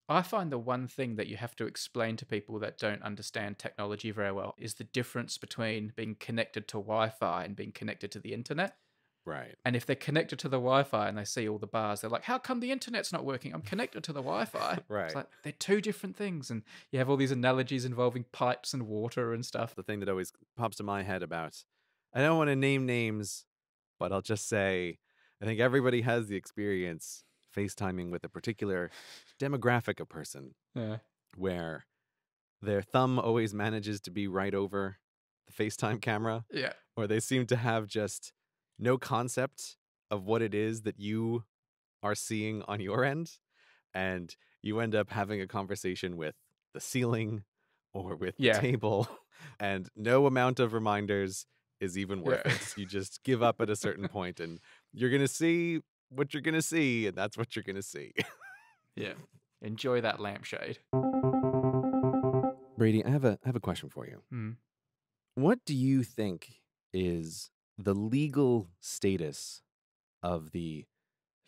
I find the one thing that you have to explain to people that don't understand technology very well is the difference between being connected to Wi-Fi and being connected to the internet. Right. And if they're connected to the Wi-Fi and they see all the bars, they're like, "How come the internet's not working? I'm connected to the Wi-Fi." It's Right. like they're two different things, and you have all these analogies involving pipes and water and stuff. The thing that always pops to my head about, I don't want to name names, but I'll just say I think everybody has the experience FaceTiming with a particular demographic of person Yeah, where their thumb always manages to be right over the FaceTime camera, yeah, or they seem to have just no concept of what it is that you are seeing on your end. And you end up having a conversation with the ceiling or with the yeah, table, and no amount of reminders is even yeah, worth it. You just give up at a certain point, and you're going to see what you're going to see, and that's what you're going to see. yeah. Enjoy that lampshade. Brady, I have a question for you. Mm. What do you think is the legal status of the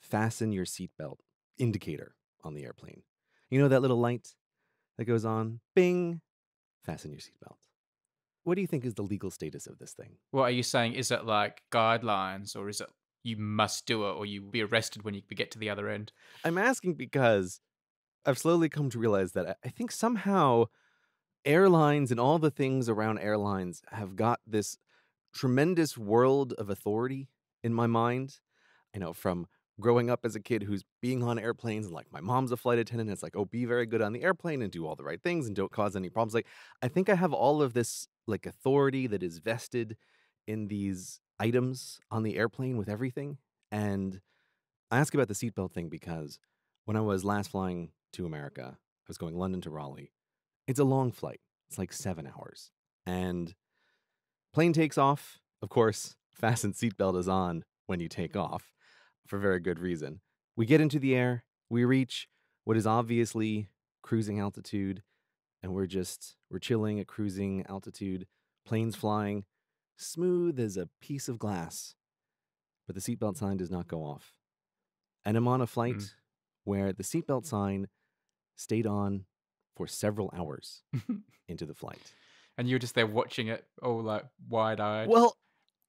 fasten your seatbelt indicator on the airplane? You know that little light that goes on? Bing, fasten your seatbelt. What do you think is the legal status of this thing? What are you saying? Is it like guidelines, or is it you must do it, or you'll be arrested when you get to the other end? I'm asking because I've slowly come to realize that I think somehow airlines and all the things around airlines have got this tremendous world of authority in my mind. From growing up as a kid who's being on airplanes and like my mom's a flight attendant, it's like, oh, be very good on the airplane and do all the right things and don't cause any problems. Like, I think I have all of this like authority that is vested in these items on the airplane with everything. And I ask about the seatbelt thing because when I was last flying to America, I was going London to Raleigh. It's a long flight. It's like 7 hours. And plane takes off. Of course, fasten seatbelt is on when you take off for very good reason. We get into the air, we reach what is obviously cruising altitude, and we're chilling at cruising altitude, planes flying, smooth as a piece of glass. But the seatbelt sign does not go off. And I'm on a Mm. flight where the seatbelt sign stayed on for several hours into the flight. And you're just there watching it, all like wide-eyed, Well,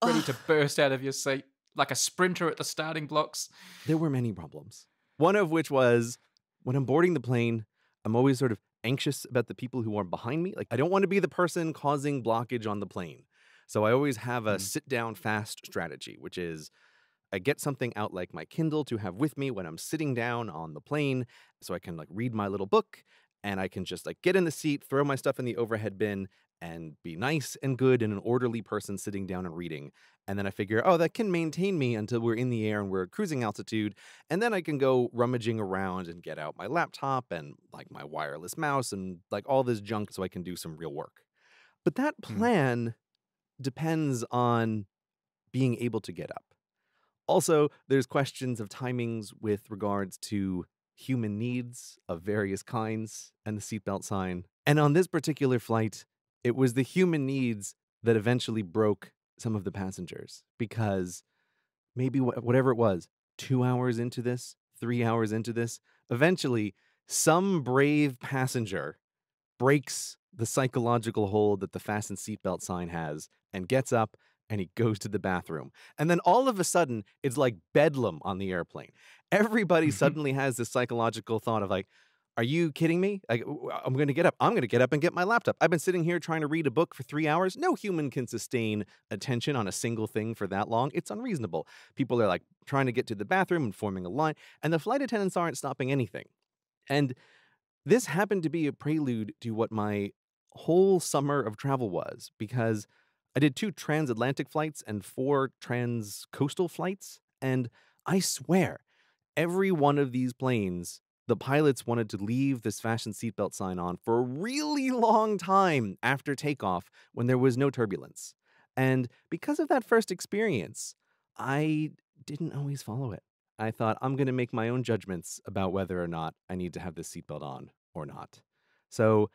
ready uh, to burst out of your seat like a sprinter at the starting blocks. there were many problems. One of which was when I'm boarding the plane, I'm always sort of anxious about the people who are behind me. Like, I don't want to be the person causing blockage on the plane. So I always have a Mm. sit down fast strategy, which is I get something out like my Kindle to have with me when I'm sitting down on the plane so I can like read my little book and I can just like get in the seat, throw my stuff in the overhead bin and be nice and good and an orderly person sitting down and reading. And then I figure, oh, that can maintain me until we're in the air and we're at cruising altitude. And then I can go rummaging around and get out my laptop and like my wireless mouse and like all this junk so I can do some real work. But that Mm. plan depends on being able to get up. Also, there's questions of timings with regards to human needs of various kinds and the seatbelt sign. And on this particular flight, it was the human needs that eventually broke some of the passengers because maybe whatever it was, 2 hours into this, 3 hours into this, eventually some brave passenger breaks the psychological hold that the fasten seatbelt sign has and gets up and he goes to the bathroom. And then all of a sudden, it's like bedlam on the airplane. Everybody suddenly has this psychological thought of like, are you kidding me? Like, I'm going to get up. I'm going to get up and get my laptop. I've been sitting here trying to read a book for 3 hours. No human can sustain attention on a single thing for that long. It's unreasonable. People are like trying to get to the bathroom and forming a line, and the flight attendants aren't stopping anything. And this happened to be a prelude to what my whole summer of travel was because I did 2 transatlantic flights and 4 transcoastal flights, and I swear, every one of these planes, the pilots wanted to leave this fasten seatbelt sign on for a really long time after takeoff when there was no turbulence. And because of that first experience, I didn't always follow it. I thought I'm going to make my own judgments about whether or not I need to have this seatbelt on or not. So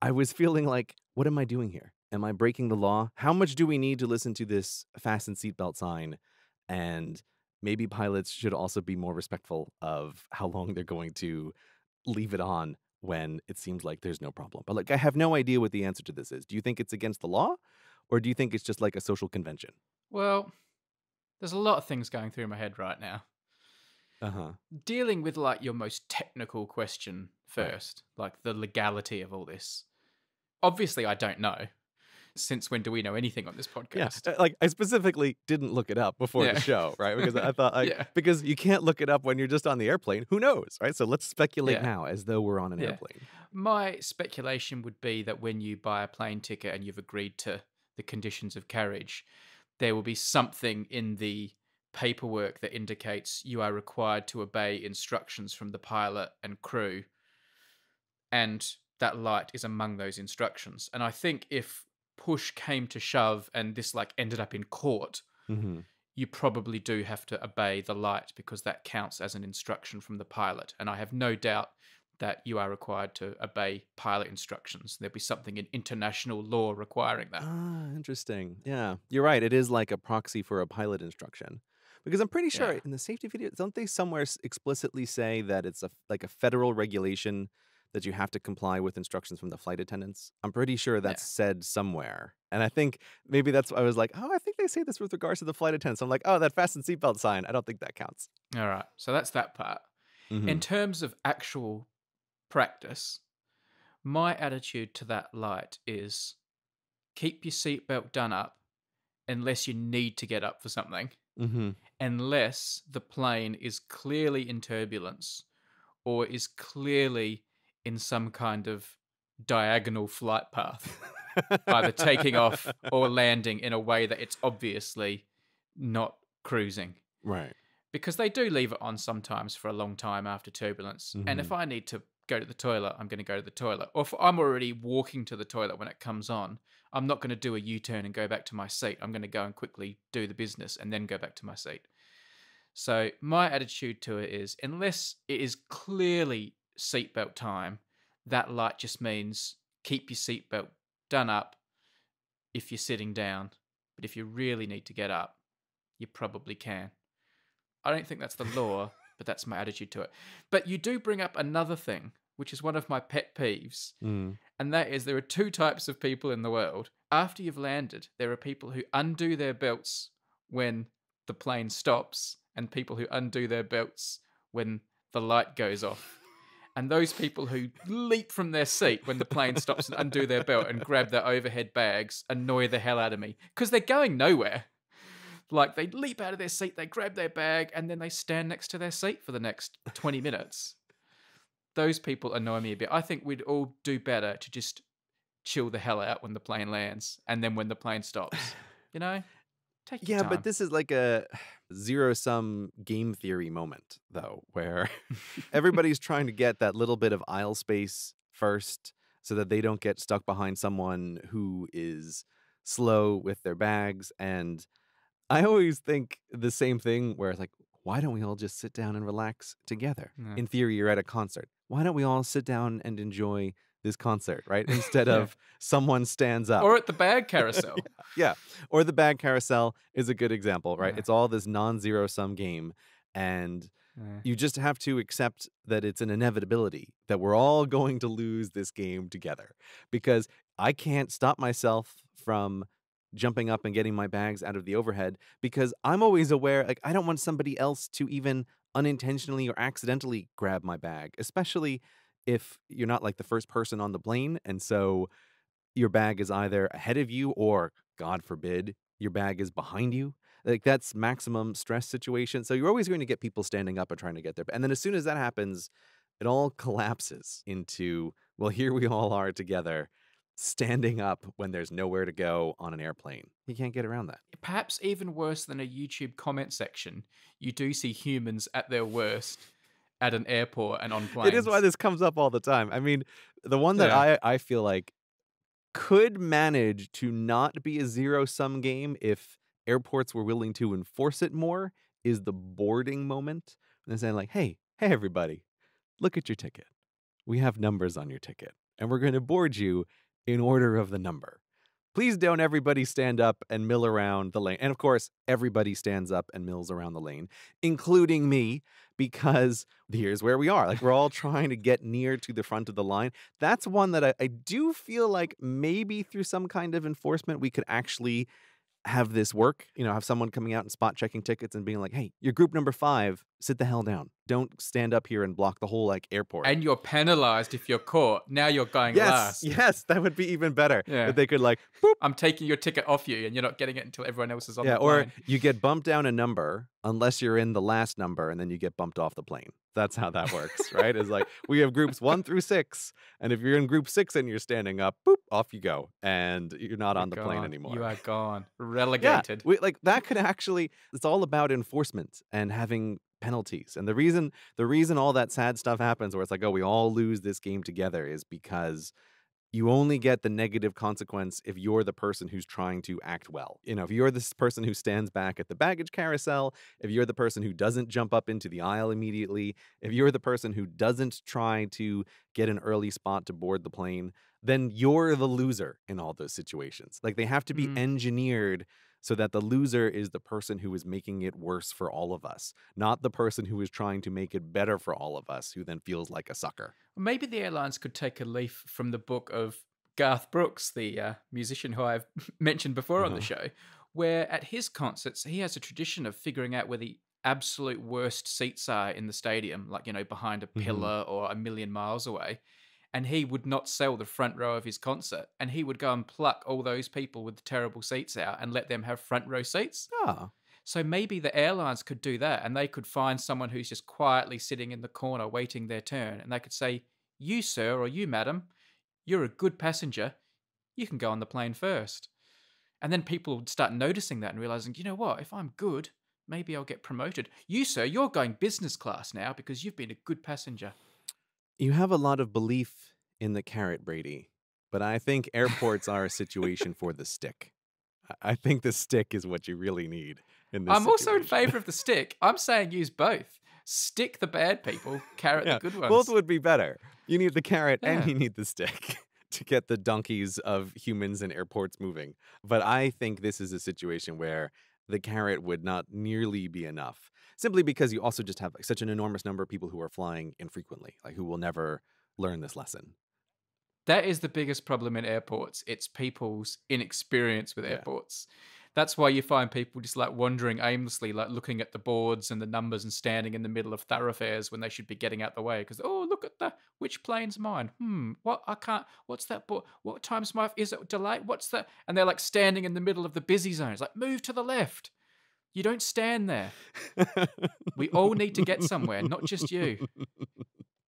I was feeling like, what am I doing here? Am I breaking the law? How much do we need to listen to this fasten seatbelt sign? And maybe pilots should also be more respectful of how long they're going to leave it on when it seems like there's no problem. But like, I have no idea what the answer to this is. Do you think it's against the law, or do you think it's just like a social convention? Well, there's a lot of things going through my head right now. Uh huh. Dealing with like your most technical question Right. first, like the legality of all this. Obviously, I don't know. Since when do we know anything on this Yeah, podcast? like I specifically didn't look it up before the Yeah. show, right? Because I thought like Yeah. because you can't look it up when you're just on the airplane. Who knows, right? So let's speculate Yeah. now as though we're on an Yeah. airplane. My speculation would be that when you buy a plane ticket and you've agreed to the conditions of carriage, there will be something in the paperwork that indicates you are required to obey instructions from the pilot and crew, and that light is among those instructions. And I think if push came to shove and this like ended up in court, Hmm. you probably do have to obey the light because that counts as an instruction from the pilot. And I have no doubt that you are required to obey pilot instructions. There'll be something in international law requiring that. Ah, interesting. Yeah, you're right. It is like a proxy for a pilot instruction. Because I'm pretty sure Yeah. in the safety video, don't they somewhere explicitly say that it's like a federal regulation that you have to comply with instructions from the flight attendants? I'm pretty sure Yeah. that's said somewhere. And I think maybe that's why I was like, oh, I think they say this with regards to the flight attendants. I'm like, oh, that fasten seatbelt sign. I don't think that counts. All right. So that's that part. Hmm. In terms of actual practice, my attitude to that light is keep your seatbelt done up unless you need to get up for something, Hmm. unless the plane is clearly in turbulence or is clearly in some kind of diagonal flight path, either taking off or landing in a way that it's obviously not cruising. Right. Because they do leave it on sometimes for a long time after turbulence. And Hmm. if I need to go to the toilet, I'm going to go to the toilet. Or if I'm already walking to the toilet when it comes on, I'm not going to do a U-turn and go back to my seat. I'm going to go and quickly do the business and then go back to my seat. So my attitude to it is, unless it is clearly seatbelt time, that light just means keep your seatbelt done up if you're sitting down. But if you really need to get up, you probably can. I don't think that's the law, but that's my attitude to it. But you do bring up another thing, which is one of my pet peeves, Mm. and that is there are two types of people in the world. After you've landed, there are people who undo their belts when the plane stops, and people who undo their belts when the light goes off. And those people who leap from their seat when the plane stops and undo their belt and grab their overhead bags annoy the hell out of me because they're going nowhere. Like, they leap out of their seat, they grab their bag, and then they stand next to their seat for the next 20 minutes. Those people annoy me a bit. I think we'd all do better to just chill the hell out when the plane lands and then when the plane stops. You know? Take your Yeah, time. but this is like a zero-sum game theory moment, though, where everybody's trying to get that little bit of aisle space first so that they don't get stuck behind someone who is slow with their bags. And I always think the same thing where it's like, why don't we all just sit down and relax together? Yeah. In theory, you're at a concert. Why don't we all sit down and enjoy this concert, right? Instead Yeah. of someone stands up. Or at the bag carousel. Yeah. Or the bag carousel is a good example, right? Yeah. It's all this non-zero sum game. And Yeah. you just have to accept that it's an inevitability that we're all going to lose this game together, because I can't stop myself from jumping up and getting my bags out of the overhead because I'm always aware, like, I don't want somebody else to even unintentionally or accidentally grab my bag, especially if you're not like the first person on the plane. And so your bag is either ahead of you or, God forbid, your bag is behind you. Like, that's maximum stress situation. So you're always going to get people standing up and trying to get there. And then as soon as that happens, it all collapses into, well, here we all are together, standing up when there's nowhere to go on an airplane. You can't get around that. Perhaps even worse than a YouTube comment section, you do see humans at their worst at an airport and on planes. It is why this comes up all the time. I mean, the one that Yeah. I feel like could manage to not be a zero-sum game if airports were willing to enforce it more is the boarding moment. And they're saying like, hey, everybody, look at your ticket. We have numbers on your ticket, and we're going to board you in order of the number. Please don't everybody stand up and mill around the lane. And of course, everybody stands up and mills around the lane, including me, because here's where we are. Like, we're all trying to get near to the front of the line. That's one that I do feel like maybe through some kind of enforcement, we could actually have this work, have someone coming out and spot checking tickets and being like, hey, you're group number 5, sit the hell down. Don't stand up here and block the whole airport. And you're penalized if you're caught. Now you're going last. Yes, that would be even better. Yeah. That they could boop. I'm taking your ticket off you and you're not getting it until everyone else is on the or plane. you get bumped down a number unless you're in the last number and then you get bumped off the plane. That's how that works, right? It's like we have groups 1 through 6. And if you're in group 6 and you're standing up, boop, off you go. And you're not on the plane anymore. You are gone. Relegated. Yeah, that could actually, it's all about enforcement and having penalties. And the reason all that sad stuff happens where it's like, oh, we all lose this game together is because you only get the negative consequence if you're the person who's trying to act well. If you're this person who stands back at the baggage carousel, if you're the person who doesn't jump up into the aisle immediately, if you're the person who doesn't try to get an early spot to board the plane, then you're the loser in all those situations. Like, they have to be engineered so that the loser is the person who is making it worse for all of us, not the person who is trying to make it better for all of us, who then feels like a sucker. Maybe the airlines could take a leaf from the book of Garth Brooks, the musician who I've mentioned before on the show, where at his concerts, he has a tradition of figuring out where the absolute worst seats are in the stadium, like, behind a pillar or a million miles away. And he would not sell the front row of his concert. And he would go and pluck all those people with the terrible seats out and let them have front row seats. Oh. So maybe the airlines could do that, and they could find someone who's just quietly sitting in the corner waiting their turn. And they could say, you, sir, or you, madam, you're a good passenger. You can go on the plane first. And then people would start noticing that and realizing, you know what, if I'm good, maybe I'll get promoted. You, sir, you're going business class now because you've been a good passenger. You have a lot of belief in the carrot, Brady, but I think airports are a situation for the stick. I think the stick is what you really need in this I'm also in situation. favor of the stick. I'm saying use both. Stick the bad people, carrot the good ones. Both would be better. You need the carrot and Yeah. you need the stick to get the donkeys of humans and airports moving. But I think this is a situation where the carrot would not nearly be enough, simply because you also just have such an enormous number of people who are flying infrequently, who will never learn this lesson. That is the biggest problem in airports. It's people's inexperience with Yeah. airports. That's why you find people just wandering aimlessly, looking at the boards and the numbers and standing in the middle of thoroughfares when they should be getting out the way. Because, oh, look at which plane's mine? What's that board? What time's is it delayed? What's that? And they're standing in the middle of the busy zones, move to the left. You don't stand there. We all need to get somewhere, not just you.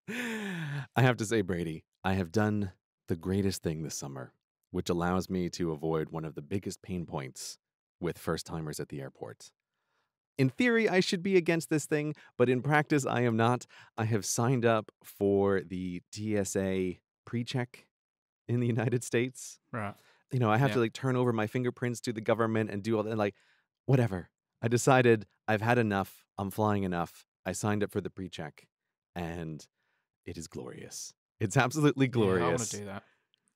I have to say, Brady, I have done the greatest thing this summer, which allows me to avoid one of the biggest pain points with first-timers at the airport. In theory, I should be against this thing, but in practice, I am not. I have signed up for the TSA pre-check in the United States. Right. I have to turn over my fingerprints to the government and do all that. Whatever. I decided I've had enough. I'm flying enough. I signed up for the pre-check, and it is glorious. It's absolutely glorious. Yeah, I want to do that.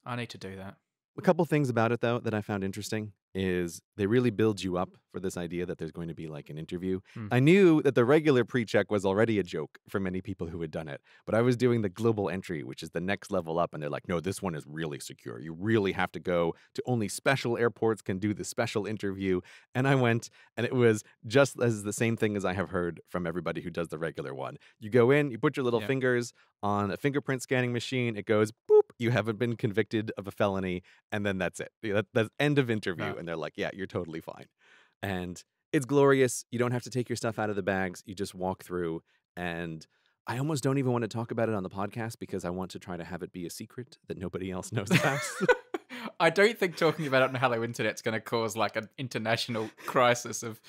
I need to do that. A couple things about it, though, that I found interesting is they really build you up for this idea that there's going to be an interview. I knew that the regular pre-check was already a joke for many people who had done it, but I was doing the global entry, which is the next level up, and they're like, no, this one is really secure. You really have to go to only special airports can do the special interview. And I went, and it was just as the same thing as I have heard from everybody who does the regular one. You go in, you put your little fingers on a fingerprint scanning machine, it goes, boop, you haven't been convicted of a felony, and then that's it. That's end of interview. Wow. And they're like, yeah, you're totally fine. And it's glorious. You don't have to take your stuff out of the bags. You just walk through. And I almost don't even want to talk about it on the podcast because I want to try to have it be a secret that nobody else knows about. I don't think talking about it on the Hello Internet's going to cause an international crisis of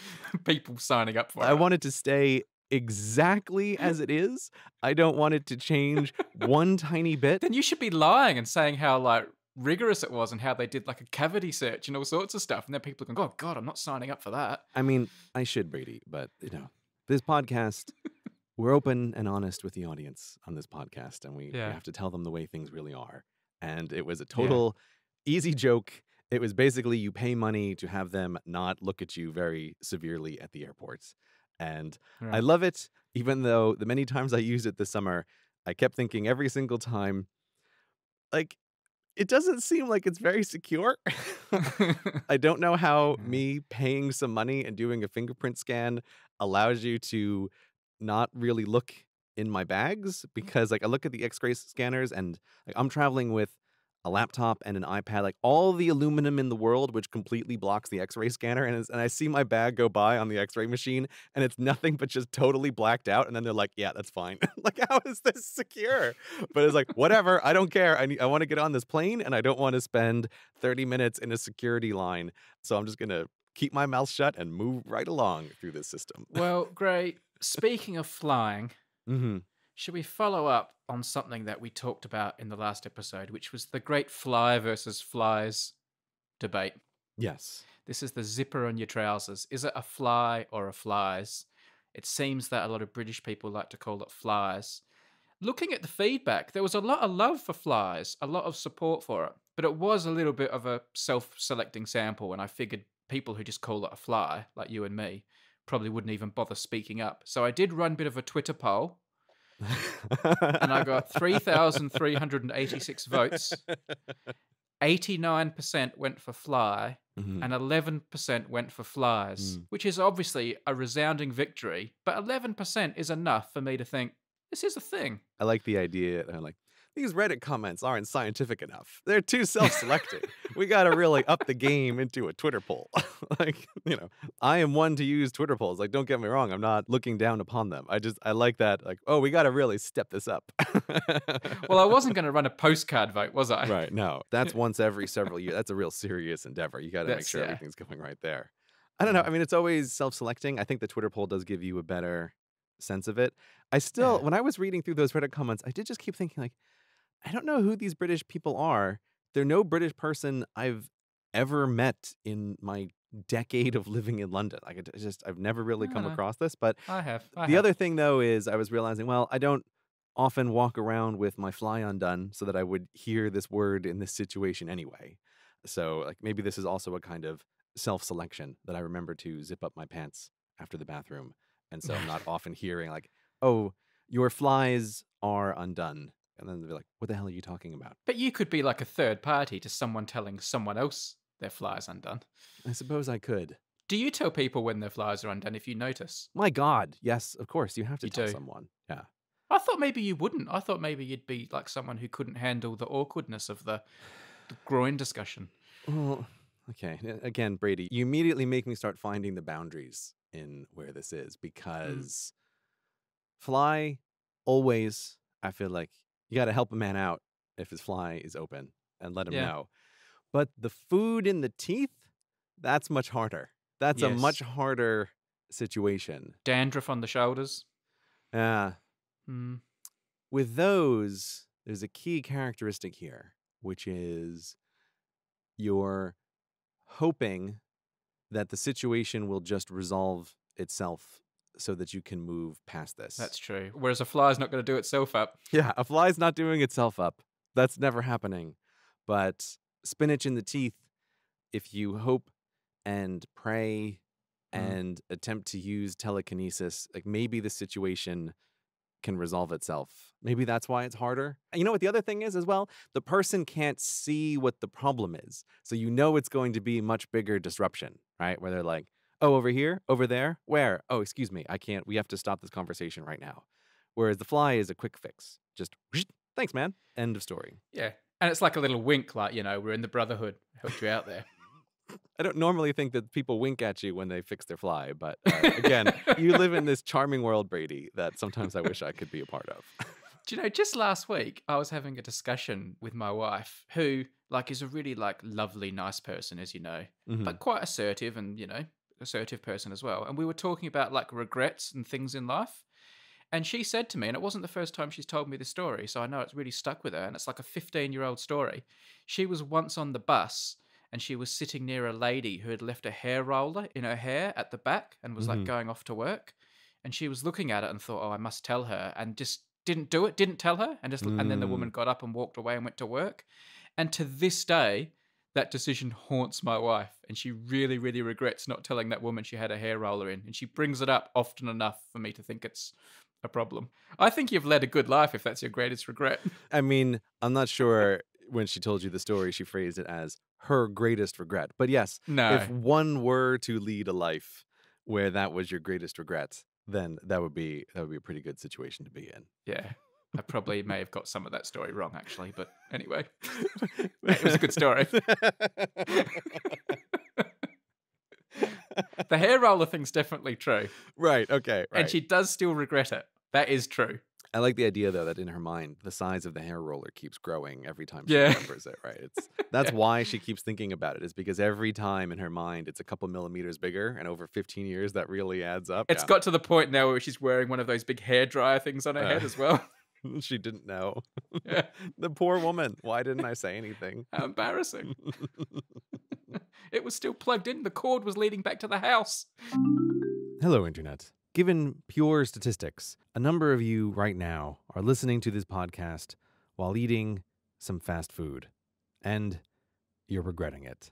people signing up for it. I want it to stay exactly as it is. I don't want it to change one tiny bit. Then you should be lying and saying how rigorous it was and how they did a cavity search and all sorts of stuff. And then people are going, oh, God, I'm not signing up for that. I mean, I should, Brady, but, this podcast, we're open and honest with the audience on this podcast, and we have to tell them the way things really are. And it was a total easy joke, It was basically you pay money to have them not look at you very severely at the airports. And I Right. love it, even though the many times I used it this summer, I kept thinking every single time, like, it doesn't seem like it's very secure. I don't know how Yeah. me paying some money and doing a fingerprint scan allows you to not really look in my bags because like I look at the X-ray scanners and like I'm traveling with a laptop and an iPad, like all the aluminum in the world, which completely blocks the X-ray scanner, and I see my bag go by on the X-ray machine, and it's nothing but just totally blacked out. And then they're like, "Yeah, that's fine." Like, how is this secure? But it's like, whatever. I don't care. I want to get on this plane, and I don't want to spend 30 minutes in a security line. So I'm just gonna keep my mouth shut and move right along through this system. Well, Gray, speaking of flying, Hmm. should we follow up on something that we talked about in the last episode, which was the great fly versus flies debate? Yes. This is the zipper on your trousers. Is it a fly or a flies? It seems that a lot of British people like to call it flies. Looking at the feedback, there was a lot of love for flies, a lot of support for it, but it was a little bit of a self selecting sample, and I figured people who just call it a fly, like you and me, probably wouldn't even bother speaking up. So I did run a bit of a Twitter poll, and I got 3,386 votes. 89% went for fly, Mhm. and 11% went for flies, Mm. which is obviously a resounding victory, but 11% is enough for me to think this is a thing. I like the idea. Like, these Reddit comments aren't scientific enough. They're too self-selecting. We got to really up the game into a Twitter poll. Like, I am one to use Twitter polls. Like, don't get me wrong. I'm not looking down upon them. I like that. Like, oh, we got to really step this up. Well, I wasn't going to run a postcard vote, was I? Right. No, that's once every several years. That's a real serious endeavor. You got to make That's sure yeah. everything's going right there. I don't know. Yeah. I mean, it's always self-selecting. I think the Twitter poll does give you a better sense of it. I still, Yeah. when I was reading through those Reddit comments, I did just keep thinking, like, I don't know who these British people are. They're no British person I've ever met in my decade of living in London. Like, I've never really No, come no. across this. But I have. the other thing, though, is I was realizing, well, I don't often walk around with my fly undone so that I would hear this word in this situation anyway. So, like, maybe this is also a kind of self-selection that I remember to zip up my pants after the bathroom. And so I'm not often hearing, like, oh, your flies are undone. And then they're like, what the hell are you talking about? But you could be like a third party to someone telling someone else their fly's undone. I suppose I could. Do you tell people when their flies are undone if you notice? My God. Yes, of course. You have to You tell do. someone. Yeah. I thought maybe you wouldn't. I thought maybe you'd be like someone who couldn't handle the awkwardness of the groin discussion. Well, okay. Again, Brady, you immediately make me start finding the boundaries in where this is because fly always, I feel like you got to help a man out if his fly is open and let him Yeah. know. But the food in the teeth, that's much harder. That's a Yes. much harder situation. Dandruff on the shoulders. Hmm. With those, there's a key characteristic here, which is you're hoping that the situation will just resolve itself so that you can move past this. That's true. Whereas a fly's not going to do itself up. Yeah, a fly's not doing itself up. That's never happening. But spinach in the teeth, if you hope and pray and attempt to use telekinesis, like maybe the situation can resolve itself. Maybe that's why it's harder. And you know what the other thing is as well? The person can't see what the problem is. So you know it's going to be much bigger disruption, right? Where they're like, oh, over here, over there, where? Oh, excuse me, I can't, we have to stop this conversation right now. Whereas the fly is a quick fix. Just, thanks, man. End of story. Yeah. And it's like a little wink, like, we're in the Brotherhood. Helped you out there. I don't normally think that people wink at you when they fix their fly, but again, you live in this charming world, Brady, that sometimes I wish I could be a part of. Do you know, just last week, I was having a discussion with my wife, who, is a really, lovely, nice person, as you know, but quite assertive and, assertive person as well. And we were talking about, regrets and things in life. And she said to me, and it wasn't the first time she's told me this story, so I know it's really stuck with her, and it's like a 15-year-old story. She was once on the bus, and she was sitting near a lady who had left a hair roller in her hair at the back and was going off to work. And she was looking at it and thought, oh, I must tell her, and just didn't do it, didn't tell her. And then the woman got up and walked away and went to work. And to this day, That decision haunts my wife, and she really, really regrets not telling that woman she had a hair roller in, and she brings it up often enough for me to think it's a problem. I think you've led a good life if that's your greatest regret. I mean, I'm not sure when she told you the story, she phrased it as her greatest regret. But yes, No. if one were to lead a life where that was your greatest regret, then that would be a pretty good situation to be in. Yeah. I probably may have got some of that story wrong, actually, but anyway, it was a good story. The hair roller thing's definitely true. Right, okay, right. And she does still regret it. That is true. I like the idea, though, that in her mind, the size of the hair roller keeps growing every time she Yeah. remembers it, right? That's why she keeps thinking about it, is because every time in her mind, it's a couple millimeters bigger, and over 15 years, that really adds up. It's got to the point now where she's wearing one of those big hair dryer things on her head as well. She didn't know. Yeah. The poor woman. Why didn't I say anything? How embarrassing. It was still plugged in. The cord was leading back to the house. Hello, Internet. Given pure statistics, a number of you right now are listening to this podcast while eating some fast food, and you're regretting it.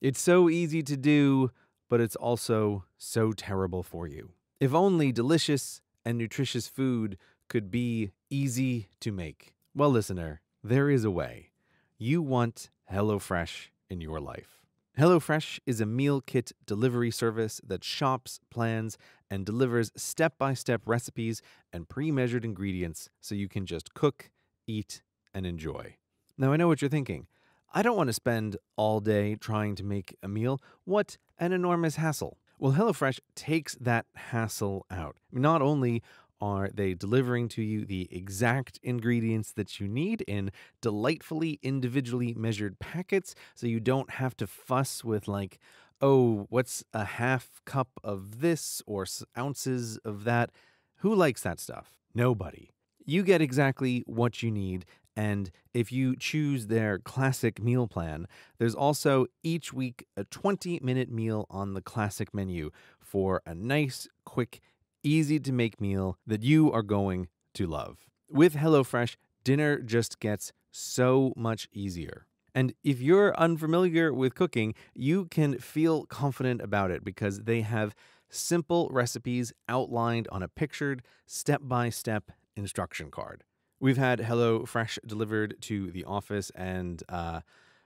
It's so easy to do, but it's also so terrible for you. If only delicious and nutritious food could be easy to make. Well, listener, there is a way. You want HelloFresh in your life. HelloFresh is a meal kit delivery service that shops, plans, and delivers step-by-step recipes and pre-measured ingredients so you can just cook, eat, and enjoy. Now, I know what you're thinking. I don't want to spend all day trying to make a meal. What an enormous hassle. Well, HelloFresh takes that hassle out. Not only are they delivering to you the exact ingredients that you need in delightfully individually measured packets, so you don't have to fuss with like, oh, what's a half cup of this or ounces of that? Who likes that stuff? Nobody. You get exactly what you need, and if you choose their classic meal plan, there's also each week a 20-minute meal on the classic menu for a nice, quick, easy-to-make meal that you are going to love. With HelloFresh, dinner just gets so much easier. And if you're unfamiliar with cooking, you can feel confident about it because they have simple recipes outlined on a pictured step-by-step instruction card. We've had HelloFresh delivered to the office, and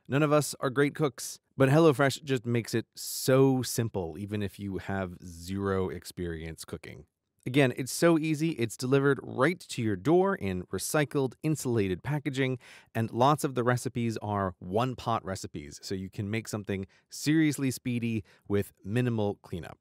none of us are great cooks, but HelloFresh just makes it so simple, even if you have zero experience cooking. Again, it's so easy. It's delivered right to your door in recycled, insulated packaging, and lots of the recipes are one-pot recipes, so you can make something seriously speedy with minimal cleanup.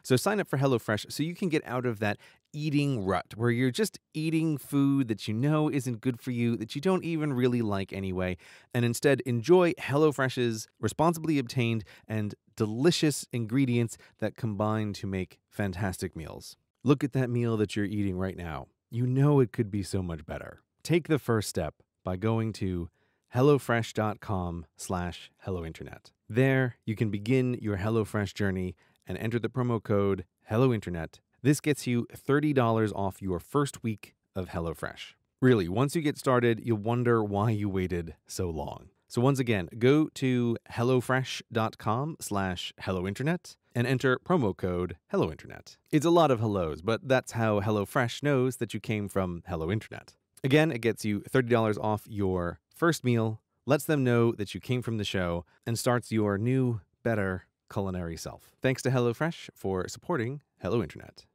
So sign up for HelloFresh so you can get out of that eating rut where you're just eating food that you know isn't good for you, that you don't even really like anyway, and instead enjoy HelloFresh's responsibly obtained and delicious ingredients that combine to make fantastic meals. Look at that meal that you're eating right now. You know it could be so much better. Take the first step by going to HelloFresh.com/HelloInternet. There, you can begin your HelloFresh journey and enter the promo code HelloInternet. This gets you $30 off your first week of HelloFresh. Really, once you get started, you'll wonder why you waited so long. So once again, go to HelloFresh.com/HelloInternet and enter promo code HelloInternet. It's a lot of hellos, but that's how HelloFresh knows that you came from Hello Internet. Again, it gets you $30 off your first meal, lets them know that you came from the show, and starts your new, better culinary self. Thanks to HelloFresh for supporting Hello Internet.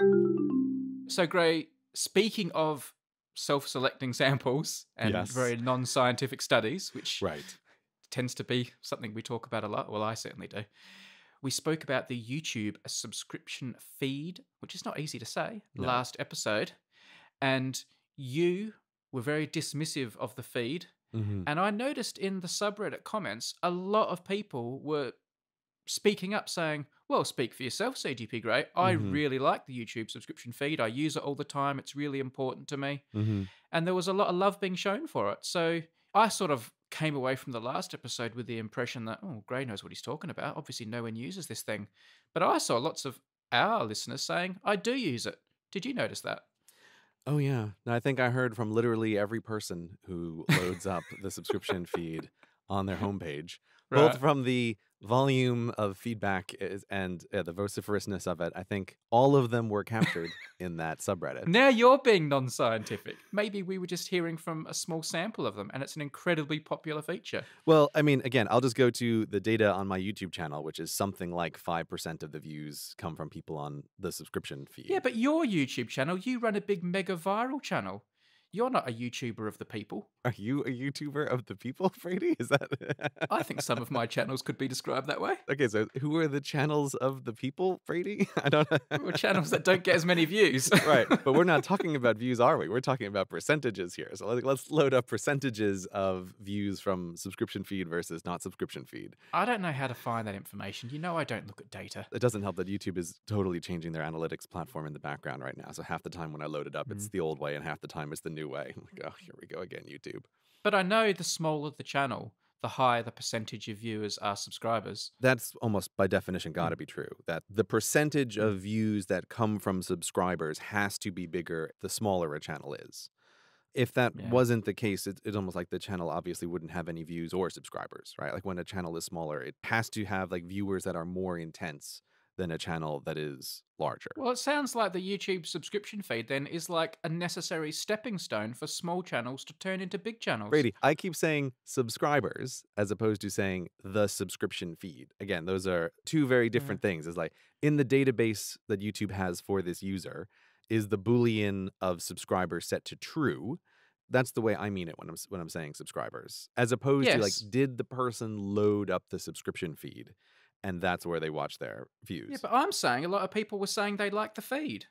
So, Gray, speaking of self-selecting samples and Yes. very non-scientific studies, which Right. tends to be something we talk about a lot, well, I certainly do, we spoke about the YouTube subscription feed, which is not easy to say, No. last episode, and you were very dismissive of the feed, Mm-hmm. and I noticed in the subreddit comments, a lot of people were speaking up saying, well, speak for yourself, CGP Grey. I Mhm. really like the YouTube subscription feed. I use it all the time. It's really important to me. Mm-hmm. And there was a lot of love being shown for it. So I sort of came away from the last episode with the impression that, oh, Gray knows what he's talking about. Obviously, no one uses this thing. But I saw lots of our listeners saying, I do use it. Did you notice that? Oh, yeah. No, I think I heard from literally every person who loads up the subscription feed on their homepage. both Right. from the volume of feedback and the vociferousness of it. I think all of them were captured in that subreddit. Now you're being non-scientific. Maybe we were just hearing from a small sample of them, and it's an incredibly popular feature. Well, I mean, again, I'll just go to the data on my YouTube channel, which is something like 5% of the views come from people on the subscription feed. Yeah, but your YouTube channel, you run a big mega viral channel. You're not a YouTuber of the people. Are you a YouTuber of the people, Brady? Is that I think some of my channels could be described that way. Okay, so who are the channels of the people, Brady? I don't know. Or channels that don't get as many views. Right, but we're not talking about views, are we? We're talking about percentages here. So let's load up percentages of views from subscription feed versus not subscription feed. I don't know how to find that information. You know I don't look at data. It doesn't help that YouTube is totally changing their analytics platform in the background right now. So half the time when I load it up, it's the old way, and half the time it's the new way. I'm like, oh, here we go again, YouTube. But I know the smaller the channel, the higher the percentage of viewers are subscribers. That's almost by definition got to be true. That the percentage of views that come from subscribers has to be bigger the smaller a channel is. If that Yeah. wasn't the case, it's almost like the channel obviously wouldn't have any views or subscribers, right? Like when a channel is smaller, it has to have like viewers that are more intense than a channel that is larger. Well, it sounds like the YouTube subscription feed then is like a necessary stepping stone for small channels to turn into big channels. Brady, I keep saying subscribers as opposed to saying the subscription feed. Again, those are two very different things. It's like in the database that YouTube has for this user, is the Boolean of subscriber set to true? That's the way I mean it when I'm saying subscribers, as opposed to like, Yes. did the person load up the subscription feed, and that's where they watch their views. Yeah, but I'm saying a lot of people were saying they liked the feed.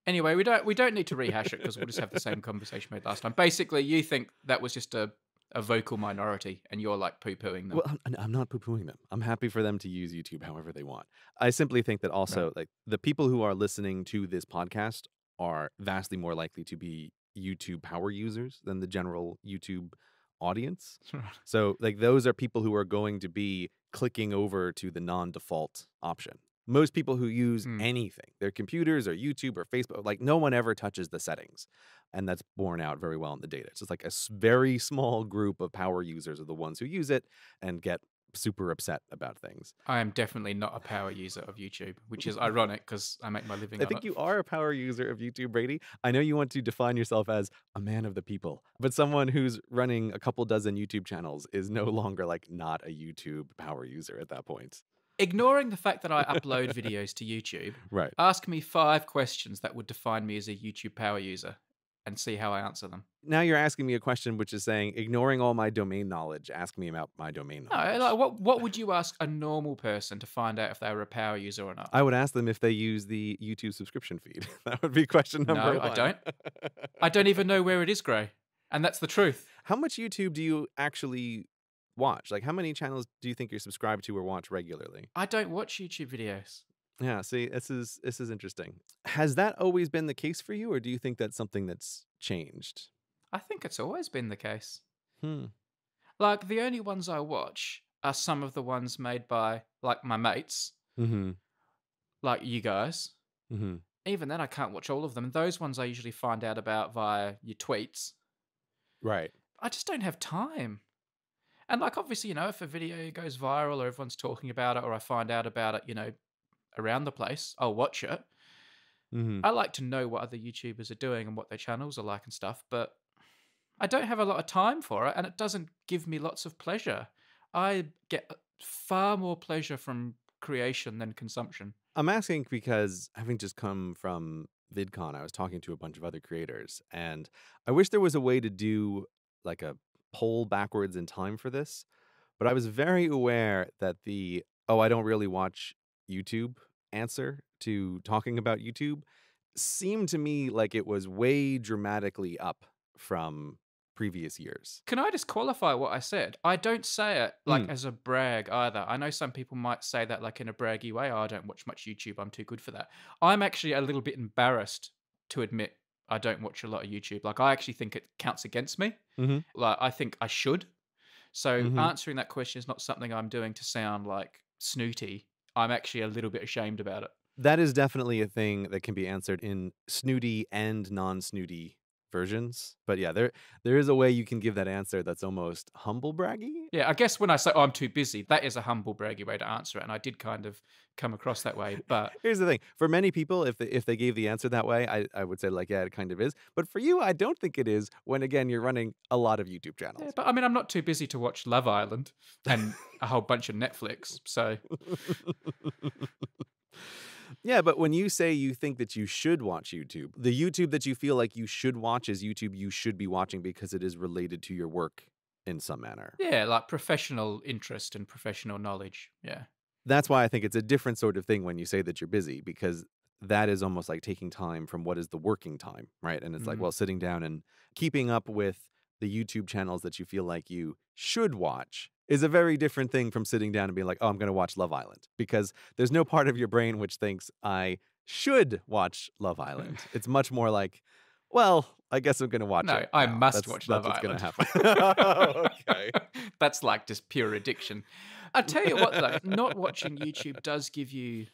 Anyway, we don't need to rehash it because we'll just have the same conversation we had last time. Basically, you think that was just a vocal minority, and you're like poo-pooing them. Well, I'm not poo-pooing them. I'm happy for them to use YouTube however they want. I simply think that also, like, the people who are listening to this podcast are vastly more likely to be YouTube power users than the general YouTube audience. So, like, those are people who are going to be clicking over to the non-default option. Most people who use anything, their computers or YouTube or Facebook, like no one ever touches the settings. And that's borne out very well in the data. It's just like a very small group of power users are the ones who use it and get super upset about things. I am definitely not a power user of YouTube, which is ironic because I make my living I on think it. you are a power user of YouTube, Brady. I know you want to define yourself as a man of the people, but someone who's running a couple dozen YouTube channels is no longer like not a YouTube power user at that point. Ignoring the fact that I upload videos to YouTube, Right. ask me 5 questions that would define me as a YouTube power user and see how I answer them. Now you're asking me a question which is saying, ignoring all my domain knowledge, ask me about my domain knowledge. No, like, what would you ask a normal person to find out if they were a power user or not? I would ask them if they use the YouTube subscription feed. That would be question number No, one. I don't. I don't even know where it is, Gray. And that's the truth. How much YouTube do you actually watch? Like, how many channels do you think you're subscribed to or watch regularly? I don't watch YouTube videos. Yeah, see, this is interesting. Has that always been the case for you, or do you think that's something that's changed? I think it's always been the case. Hmm. Like, the only ones I watch are some of the ones made by, like, my mates, Mm-hmm. like you guys. Mm-hmm. Even then, I can't watch all of them. Those ones I usually find out about via your tweets. Right. I just don't have time. And, like, obviously, you know, if a video goes viral or everyone's talking about it or I find out about it, you know, around the place, I'll watch it. Mm-hmm. I like to know what other YouTubers are doing and what their channels are like and stuff, but I don't have a lot of time for it and it doesn't give me lots of pleasure. I get far more pleasure from creation than consumption. I'm asking because having just come from VidCon, I was talking to a bunch of other creators, and I wish there was a way to do like a poll backwards in time for this, but I was very aware that the, oh, I don't really watch YouTube answer to talking about YouTube seemed to me like it was way dramatically up from previous years. Can I just qualify what I said? I don't say it like as a brag either. I know some people might say that like in a braggy way. Oh, I don't watch much YouTube. I'm too good for that. I'm actually a little bit embarrassed to admit I don't watch a lot of YouTube. Like I actually think it counts against me. Mm-hmm. Like I think I should. So Mhm. answering that question is not something I'm doing to sound like snooty. I'm actually a little bit ashamed about it. That is definitely a thing that can be answered in snooty and non-snooty versions. But yeah, there is a way you can give that answer that's almost humble braggy. Yeah, I guess when I say, oh, I'm too busy, that is a humble braggy way to answer it. And I did kind of come across that way. But Here's the thing. For many people, if they gave the answer that way, I would say like, yeah, it kind of is. But for you, I don't think it is when again you're running a lot of YouTube channels. yeah, but I mean, I'm not too busy to watch Love Island and a whole bunch of Netflix. So Yeah, but when you say you think that you should watch YouTube, the YouTube that you feel like you should watch is YouTube you should be watching because it is related to your work in some manner. yeah, like professional interest and professional knowledge. Yeah. That's why I think it's a different sort of thing when you say that you're busy, because that is almost like taking time from what is the working time, right? And it's like, Mm. well, sitting down and keeping up with the YouTube channels that you feel like you should watch is a very different thing from sitting down and being like, oh, I'm going to watch Love Island, because there's no part of your brain which thinks I should watch Love Island. It's much more like, well, I guess I'm going to watch No, it. I now. must That's- watch that's Love what's going Island. to happen. Okay. That's like just pure addiction. I tell you what, though, not watching YouTube does give you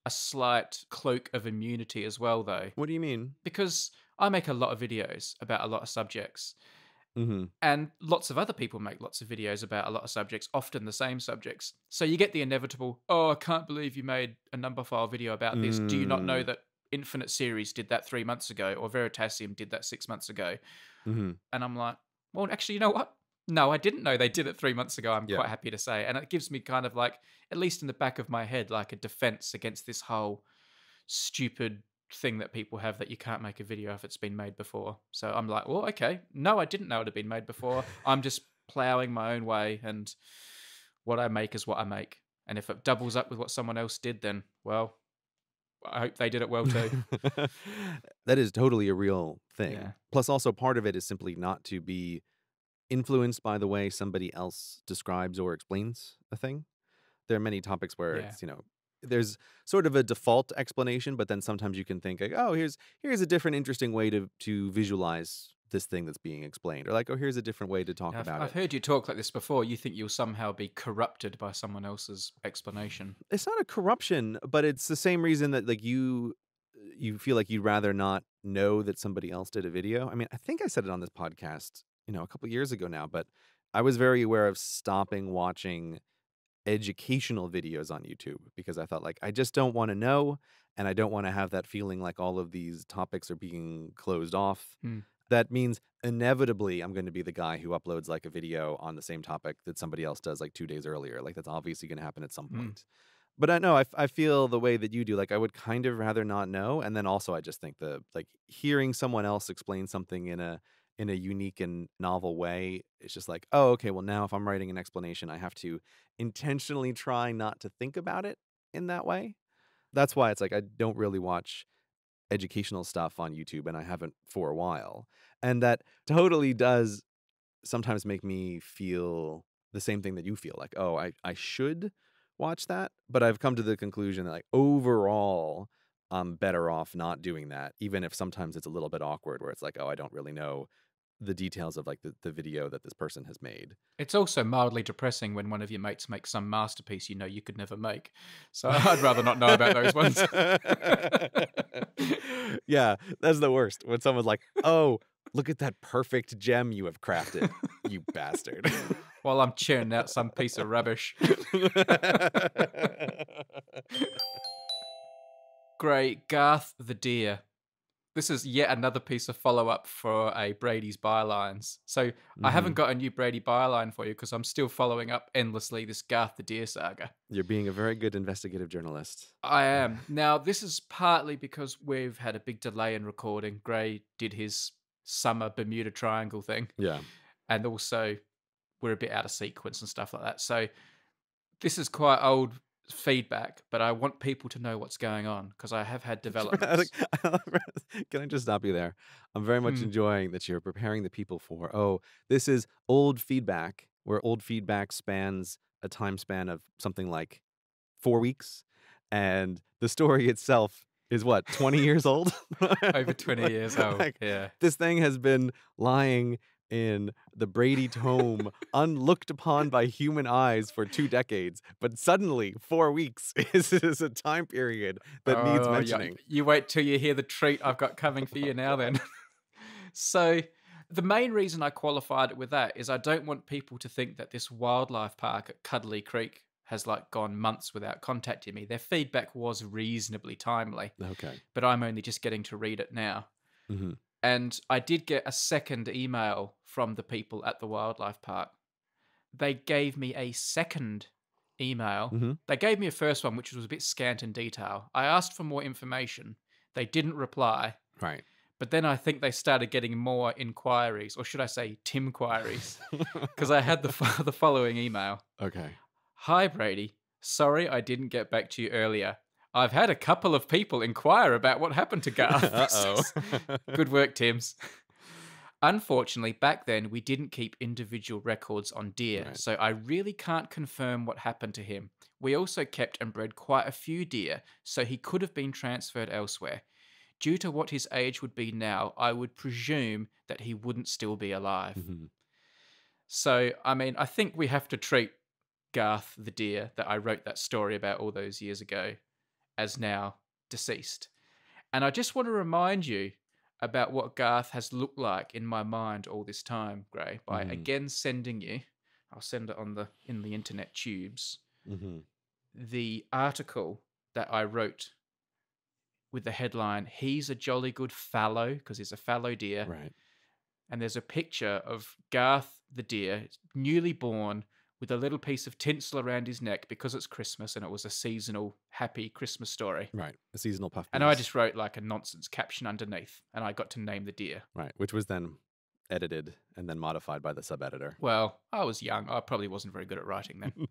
a slight cloak of immunity as well, though, What do you mean? because I make a lot of videos about a lot of subjects. Mm-hmm. And lots of other people make lots of videos about a lot of subjects, often the same subjects. So you get the inevitable, oh, I can't believe you made a number file video about this. Do you not know that Infinite Series did that 3 months ago, or Veritasium did that 6 months ago? Mm-hmm. And I'm like, well, actually, you know what? No, I didn't know they did it 3 months ago. I'm Yeah. quite happy to say. And it gives me kind of like, at least in the back of my head, like a defense against this whole stupid thing that people have that you can't make a video if it's been made before. So I'm like, well, okay. No, I didn't know it had been made before. I'm just plowing my own way, and what I make is what I make. And if it doubles up with what someone else did, then, well, I hope they did it well too. That is totally a real thing. Yeah. Plus, also part of it is simply not to be influenced by the way somebody else describes or explains a thing. There are many topics where Yeah. it's, there's sort of a default explanation, but then sometimes you can think like, oh, here's a different interesting way to visualize this thing that's being explained, or like, oh, here's a different way to talk about I've it. heard you talk like this before. You think you'll somehow be corrupted by someone else's explanation. It's not a corruption, but it's the same reason that like you feel like you'd rather not know that somebody else did a video. I mean, I think I said it on this podcast, a couple years ago now, but I was very aware of stopping watching educational videos on YouTube because I thought like I just don't want to know, and I don't want to have that feeling like all of these topics are being closed off. Hmm. That means inevitably I'm going to be the guy who uploads like a video on the same topic that somebody else does like 2 days earlier. Like that's obviously going to happen at some Hmm. point. But I know I feel the way that you do. Like I would kind of rather not know, and then also I just think like hearing someone else explain something in a unique and novel way, it's just like, oh, okay, well now if I'm writing an explanation, I have to intentionally try not to think about it in that way. That's why it's like I don't really watch educational stuff on YouTube, and I haven't for a while. And that totally does sometimes make me feel the same thing that you feel like, oh, I should watch that. But I've come to the conclusion that like overall, I'm better off not doing that, even if sometimes it's a little bit awkward where it's like, oh, I don't really know the details of like the video that this person has made. It's also mildly depressing when one of your mates makes some masterpiece you could never make. So I'd rather not know about those ones. Yeah, that's the worst. When someone's like, oh, look at that perfect gem you have crafted, you bastard. While I'm churning out some piece of rubbish. Great. Garth the Deer. This is yet another piece of follow-up for a Brady's Bylines. So I haven't got a new Brady Byline for you because I'm still following up endlessly this Garth the Deer saga. You're being a very good investigative journalist. I am. Now, this is partly because we've had a big delay in recording. Gray did his summer Bermuda Triangle thing. Yeah. And also, we're a bit out of sequence and stuff like that. So this is quite old feedback, but I want people to know what's going on because I have had developments. Can I just stop you there? I'm very much enjoying that you're preparing the people for, oh, this is old feedback, where old feedback spans a time span of something like 4 weeks. And the story itself is what, 20 years old? Over 20 years old, Like, yeah. This thing has been lying in the Brady tome, unlooked upon by human eyes for 2 decades. But suddenly, 4 weeks is a time period that needs Oh, yeah. mentioning. You wait till you hear the treat I've got coming for you now then. So the main reason I qualified it with that is I don't want people to think that this wildlife park at Cuddly Creek has like gone months without contacting me. Their feedback was reasonably timely, Okay. but I'm only just getting to read it now. Hmm. And I did get a second email from the people at the wildlife park. They gave me a second email. Hmm. They gave me a first one, which was a bit scant in detail. I asked for more information. They didn't reply. Right. But then I think they started getting more inquiries, or should I say Timquires, because I had the following email. Okay. Hi, Brady. Sorry I didn't get back to you earlier. I've had a couple of people inquire about what happened to Garth. Uh-oh. Good work, Tims. Unfortunately, back then, we didn't keep individual records on deer, Right. so I really can't confirm what happened to him. We also kept and bred quite a few deer, so he could have been transferred elsewhere. Due to what his age would be now, I would presume that he wouldn't still be alive. Hmm. So, I mean, I think we have to treat Garth the deer that I wrote that story about all those years ago as now deceased. And I just want to remind you about what Garth has looked like in my mind all this time, Gray, by again sending you, I'll send it in the internet tubes, Hmm. the article that I wrote with the headline, "He's a jolly good fallow," because he's a fallow deer. Right. And there's a picture of Garth the deer, newly born, with a little piece of tinsel around his neck because it's Christmas and it was a seasonal, happy Christmas story. Right. A seasonal puff. And I just wrote like a nonsense caption underneath, and I got to name the deer. Right. Which was then edited and then modified by the sub-editor. Well, I was young. I probably wasn't very good at writing then.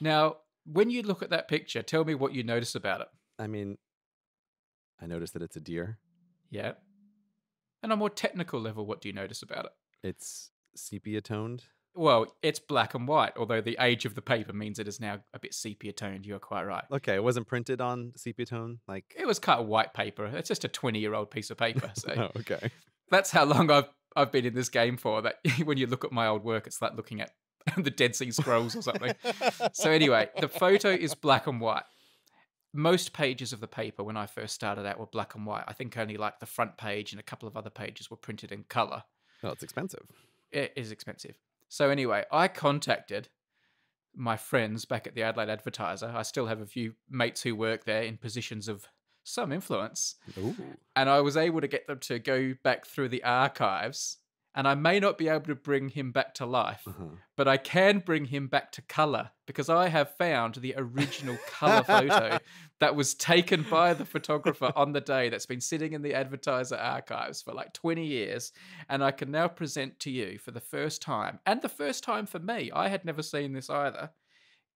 Now, when you look at that picture, tell me what you notice about it. I mean, I noticed that it's a deer. Yeah. And on a more technical level, what do you notice about it? It's sepia toned. Well, it's black and white, although the age of the paper means it is now a bit sepia toned. You're quite right. Okay, it wasn't printed on sepia tone. Like, It was cut white paper. It's just a 20-year-old piece of paper. So oh, okay. that's how long I've been in this game for. That when you look at my old work, it's like looking at the Dead Sea Scrolls or something. So anyway, the photo is black and white. Most pages of the paper when I first started out were black and white. I think only like the front page and a couple of other pages were printed in color. Well, it's expensive. It is expensive. So anyway, I contacted my friends back at the Adelaide Advertiser. I still have a few mates who work there in positions of some influence. Ooh. And I was able to get them to go back through the archives. And I may not be able to bring him back to life, but I can bring him back to colour because I have found the original colour photo that was taken by the photographer on the day that's been sitting in the Advertiser archives for like 20 years. And I can now present to you for the first time, and the first time for me, I had never seen this either,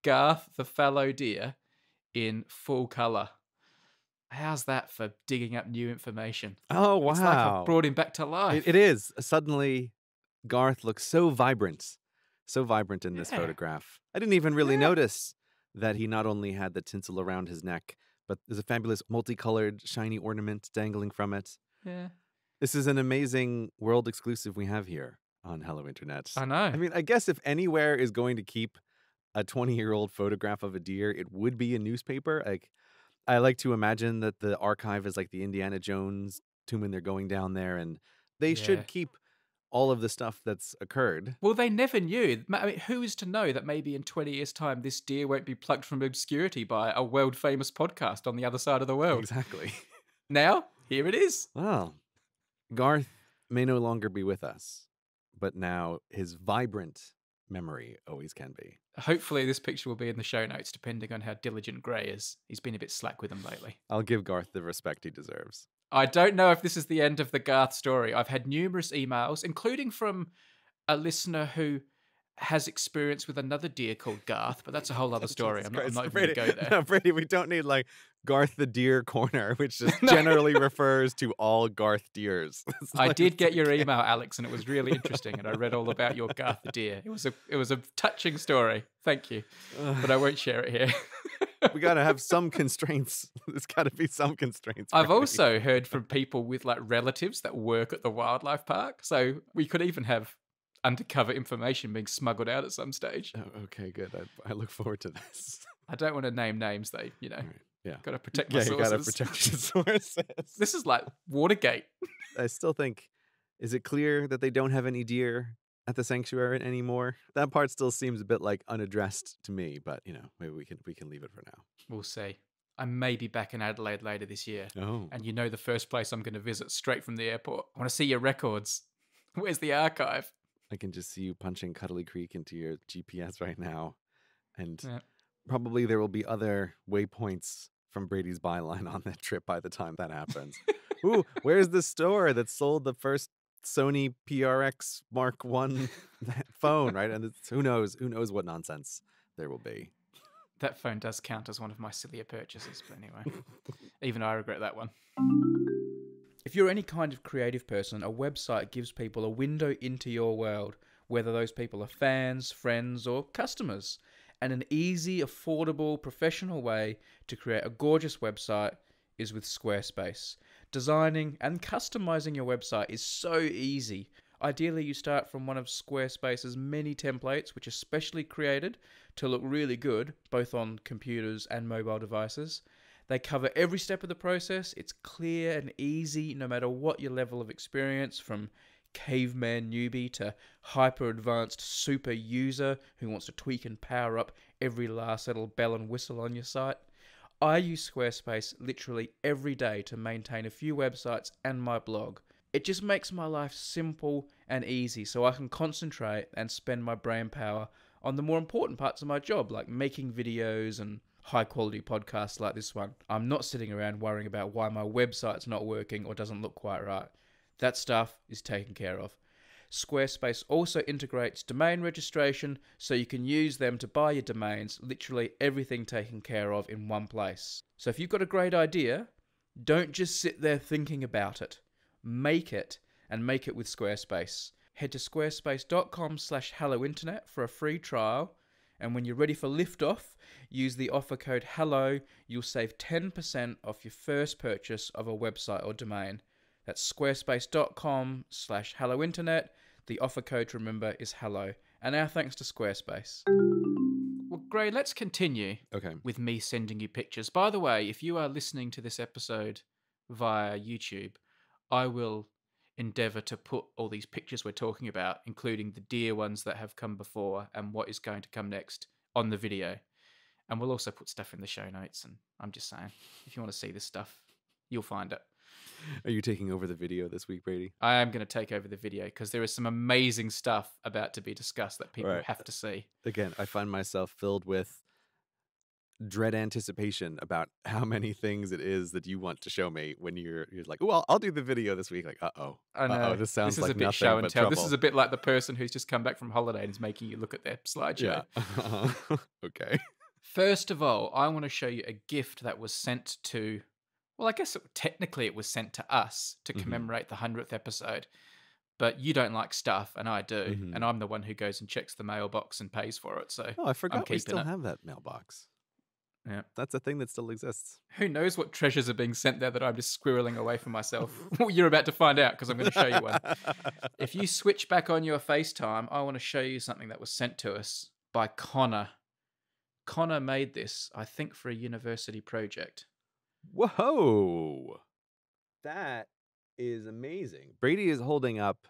Garth the fallow deer in full colour. How's that for digging up new information? Oh, wow. It's like I've brought him back to life. It is. Suddenly, Garth looks so vibrant in this Yeah. photograph. I didn't even really Yeah. notice that he not only had the tinsel around his neck, but there's a fabulous multicolored shiny ornament dangling from it. Yeah, This is an amazing world exclusive we have here on Hello Internet. I know. I mean, I guess if anywhere is going to keep a 20-year-old photograph of a deer, it would be a newspaper. Like, I like to imagine that the archive is like the Indiana Jones tomb and they're going down there, and they Yeah. should keep all of the stuff that's occurred. Well, they never knew. I mean, who is to know that maybe in 20 years' time, this deer won't be plucked from obscurity by a world-famous podcast on the other side of the world? Exactly. Now, here it is. Well, Garth may no longer be with us, but now his vibrant memory always can be. Hopefully, this picture will be in the show notes, depending on how diligent Gray is. He's been a bit slack with them lately. I'll give Garth the respect he deserves. I don't know if this is the end of the Garth story. I've had numerous emails, including from a listener who has experience with another deer called Garth, but that's a whole other story. I'm not even going to go there. No, Brady, we don't need like Garth the Deer Corner, which just generally refers to all Garth deers. It's I like- did get your email, Alex, and it was really interesting. And I read all about your Garth the deer. It was a touching story. Thank you, but I won't share it here. We got to have some constraints. There's got to be some constraints. I've Brady. also heard from people with like relatives that work at the wildlife park, so we could even have undercover information being smuggled out at some stage. Oh, okay, good. I look forward to this. I don't want to name names, though. You know, All right. Yeah. got to protect my Yeah, you sources. got to protect your sources. This is like Watergate. I still think Is it clear that they don't have any deer at the sanctuary anymore? That part still seems a bit like unaddressed to me, but maybe we can leave it for now. We'll see. I may be back in Adelaide later this year. Oh. And the first place I'm going to visit straight from the airport. I want to see your records. Where's the archive? I can just see you punching Cuddly Creek into your GPS right now. And Yeah. probably there will be other waypoints from Brady's byline on that trip by the time that happens. Ooh, where's the store that sold the first Sony PRX Mark I phone, right? And who knows what nonsense there will be. That phone does count as one of my sillier purchases, but anyway. Even I regret that one. If you're any kind of creative person, a website gives people a window into your world, whether those people are fans, friends, or customers. And an easy, affordable, professional way to create a gorgeous website is with Squarespace. Designing and customizing your website is so easy. Ideally, you start from one of Squarespace's many templates, which are specially created to look really good, both on computers and mobile devices. They cover every step of the process. It's clear and easy, no matter what your level of experience, from caveman newbie to hyper advanced super user who wants to tweak and power up every last little bell and whistle on your site. I use Squarespace literally every day to maintain a few websites and my blog. It just makes my life simple and easy so I can concentrate and spend my brain power on the more important parts of my job, like making videos and high quality podcasts like this one. I'm not sitting around worrying about why my website's not working or doesn't look quite right. That stuff is taken care of. Squarespace also integrates domain registration, so you can use them to buy your domains, literally everything taken care of in one place. So if you've got a great idea, don't just sit there thinking about it. Make it, and make it with Squarespace. Head to squarespace.com/hellointernet for a free trial, and when you're ready for liftoff, use the offer code HELLO. You'll save 10% off your first purchase of a website or domain. That's squarespace.com/hellointernet. The offer code to remember is HELLO. And our thanks to Squarespace. Well, Gray, let's continue with me sending you pictures. By the way, if you are listening to this episode via YouTube, I will endeavour to put all these pictures we're talking about, including the deer ones that have come before and what is going to come next, on the video. And we'll also put stuff in the show notes. And I'm just saying, if you want to see this stuff, you'll find it. Are you taking over the video this week, Brady? I am going to take over the video because there is some amazing stuff about to be discussed that people have to see. Again, I find myself filled with dread anticipation about how many things it is that you want to show me when you're like, oh, I'll do the video this week. Like, I know. This sounds like a bit nothing show and but tell. trouble. This is a bit like the person who's just come back from holiday and is making you look at their slideshow. Yeah. Okay. First of all, I want to show you a gift that was sent to, well, I guess technically it was sent to us to commemorate the 100th episode. But you don't like stuff, and I do. And I'm the one who goes and checks the mailbox and pays for it. So I forgot we still have that mailbox. Yeah. That's a thing that still exists. Who knows what treasures are being sent there that I'm just squirreling away from myself? Well, you're about to find out because I'm going to show you one. If you switch back on your FaceTime, I want to show you something that was sent to us by Connor. Connor made this, I think, for a university project. Whoa! That is amazing. Brady is holding up,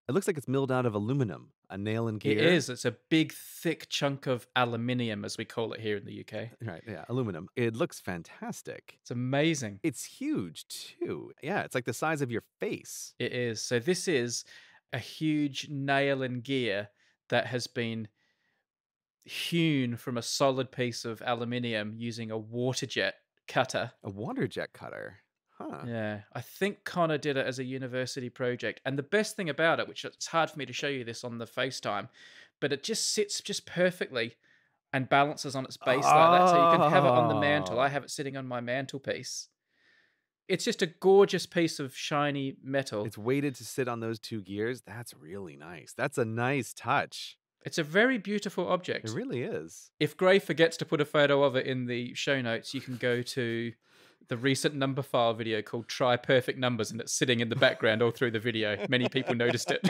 it looks like it's milled out of aluminum, a nail and gear. It is. It's a big, thick chunk of aluminium, as we call it here in the UK. Right, yeah, aluminum. It looks fantastic. It's amazing. It's huge, too. Yeah, it's like the size of your face. It is. So this is a huge nail and gear that has been hewn from a solid piece of aluminium using a water jet cutter. A water jet cutter. Huh. Yeah, I think Connor did it as a university project. And the best thing about it, which it's hard for me to show you this on the FaceTime, but it just sits just perfectly and balances on its base like that. So you can have it on the mantle. I have it sitting on my mantelpiece. It's just a gorgeous piece of shiny metal. It's weighted to sit on those two gears. That's really nice. That's a nice touch. It's a very beautiful object. It really is. If Gray forgets to put a photo of it in the show notes, you can go to the recent number file video called Try Perfect Numbers, and it's sitting in the background all through the video. Many people noticed it.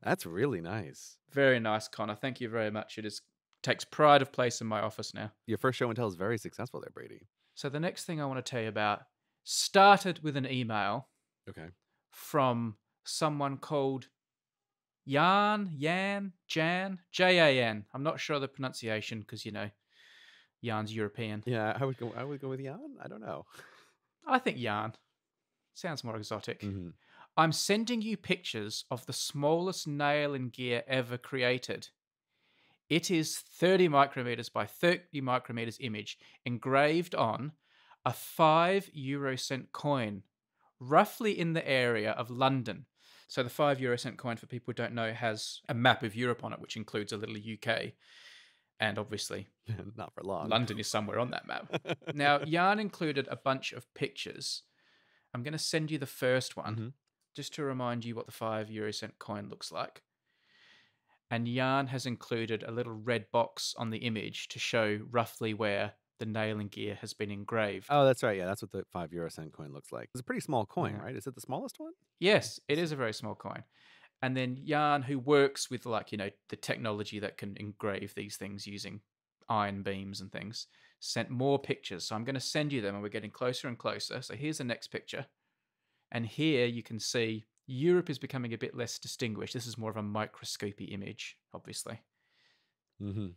That's really nice. Very nice, Connor. Thank you very much. It takes pride of place in my office now. Your first show and tell is very successful there, Brady. So the next thing I want to tell you about started with an email from someone called Jan, Jan. I'm not sure of the pronunciation because, Jan's European. Yeah, I would go with Jan. I don't know. I think Jan. Sounds more exotic. Mm-hmm. I'm sending you pictures of the smallest nail and gear ever created. It is 30 micrometers by 30 micrometers image engraved on a 5 euro cent coin, roughly in the area of London. So the 5 euro cent coin, for people who don't know, has a map of Europe on it, which includes a little UK. And obviously, Not for long. London is somewhere on that map. Now, Jan included a bunch of pictures. I'm going to send you the first one, just to remind you what the 5 euro cent coin looks like. And Jan has included a little red box on the image to show roughly where the nail and gear has been engraved. Oh, that's right. Yeah, that's what the 5 euro cent coin looks like. It's a pretty small coin, Yeah. right? Is it the smallest one? Yes, it is a very small coin. And then Jan, who works with the technology that can engrave these things using iron beams and things, sent more pictures. So I'm going to send you them and we're getting closer and closer. So here's the next picture. And here you can see Europe is becoming a bit less distinguished. This is more of a microscopy image, obviously. Mm-hmm.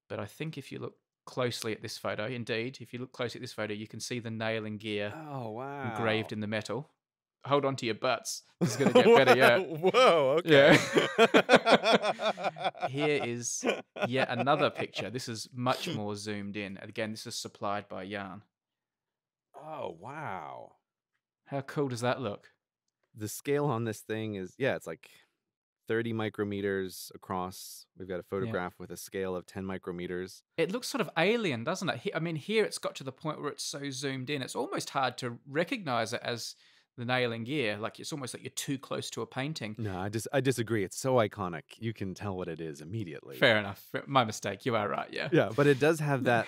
But I think if you look closely at this photo, indeed, if you look closely at this photo, you can see the nail and gear engraved in the metal. Hold on to your butts. This is going to get better yet. Whoa, okay. Yeah. Here is yet another picture. This is much more zoomed in. Again, this is supplied by Jan. Oh, wow. How cool does that look? The scale on this thing is, it's like 30 micrometers across. We've got a photograph with a scale of 10 micrometers. It looks sort of alien, doesn't it? Here it's got to the point where it's so zoomed in, it's almost hard to recognize it as the nail and gear. Like it's almost like you're too close to a painting. No, I disagree. It's so iconic. You can tell what it is immediately. Fair enough. My mistake. You are right. Yeah. Yeah, but it does have that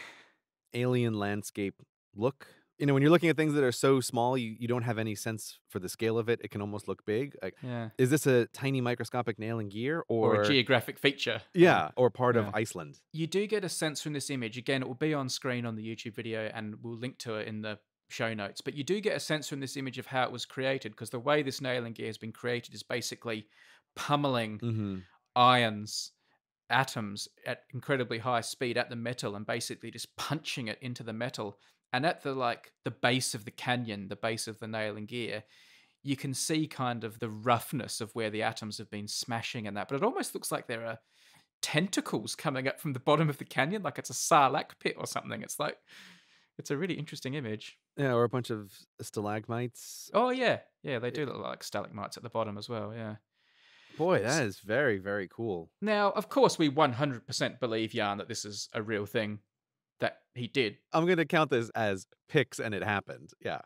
alien landscape look. When you're looking at things that are so small, you don't have any sense for the scale of it. It can almost look big. Like, is this a tiny microscopic nail and gear or a geographic feature? Yeah, or part of Iceland. You do get a sense from this image. Again, it will be on screen on the YouTube video and we'll link to it in the show notes. But you do get a sense from this image of how it was created, because the way this nail and gear has been created is basically pummeling atoms at incredibly high speed at the metal and basically just punching it into the metal. And at the base of the canyon, the base of the nail and gear, you can see kind of the roughness of where the atoms have been smashing and that. But it almost looks like there are tentacles coming up from the bottom of the canyon, like it's a sarlacc pit or something. It's a really interesting image. Yeah, or a bunch of stalagmites. Oh, yeah. Yeah, they do look like stalagmites at the bottom as well, yeah. Boy, that is very, very cool. Now, of course, we 100% believe, Jan, that this is a real thing that he did. I'm going to count this as pics and it happened. Yeah.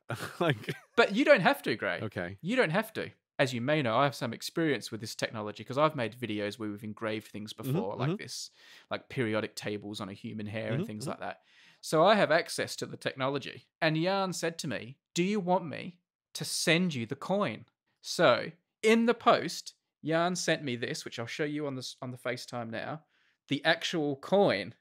But you don't have to, Gray. Okay. You don't have to. As you may know, I have some experience with this technology because I've made videos where we've engraved things before, like this, like periodic tables on a human hair and things like that. So I have access to the technology. And Jan said to me, do you want me to send you the coin? So in the post, Jan sent me this, which I'll show you on the FaceTime now. The actual coin.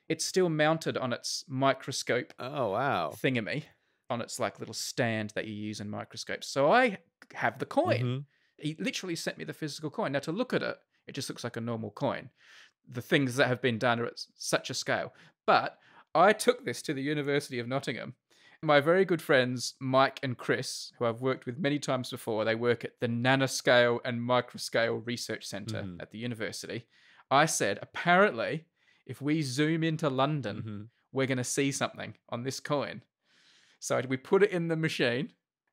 It's still mounted on its microscope. Oh, wow. Thingamy. On its little stand that you use in microscopes. So I have the coin. He literally sent me the physical coin. Now to look at it, it just looks like a normal coin. The things that have been done are at such a scale. But I took this to the University of Nottingham. My very good friends, Mike and Chris, who I've worked with many times before, they work at the Nanoscale and Microscale Research Centre at the university. I said, apparently, if we zoom into London, we're going to see something on this coin. So we put it in the machine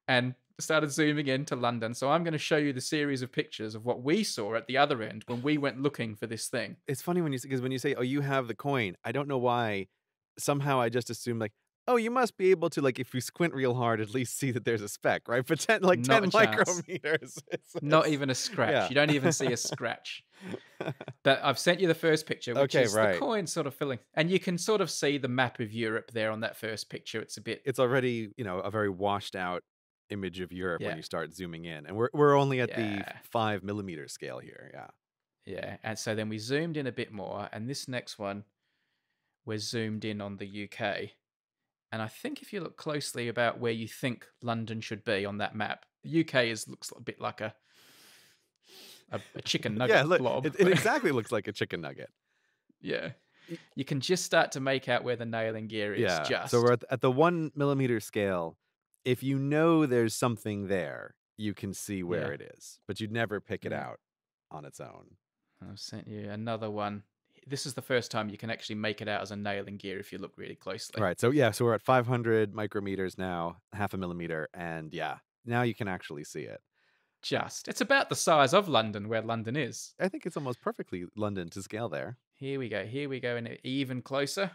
and started zooming into London. So I'm going to show you the series of pictures of what we saw at the other end when we went looking for this thing. It's funny because when you say, oh, you have the coin, I don't know why. Somehow I just assume oh, you must be able to, if you squint real hard, at least see that there's a speck, right? But 10 micrometers. Not even a scratch. Yeah. You don't even see a scratch. But I've sent you the first picture, which is the coin sort of filling. And you can sort of see the map of Europe there on that first picture. It's already, a very washed out image of Europe when you start zooming in. And we're only at the 5 millimeter scale here. Yeah. Yeah. And so then we zoomed in a bit more. And this next one, we're zoomed in on the UK. And I think if you look closely about where you think London should be on that map, The UK looks a bit like a chicken nugget Yeah, look, blob. it exactly looks like a chicken nugget. Yeah. Y- You can just start to make out where the nailing gear is. Yeah. Just. So we're at the 1 millimeter scale. If you know there's something there, you can see where Yeah. it is, but you'd never pick it Yeah. out on its own. I've sent you another one. This is the first time you can actually make it out as a nailing gear if you look really closely. Right. So yeah, so we're at 500 micrometers now, half a millimeter, and yeah, now you can actually see it. It's about the size of London, where London is. I think it's almost perfectly London to scale there. Here we go, and even closer.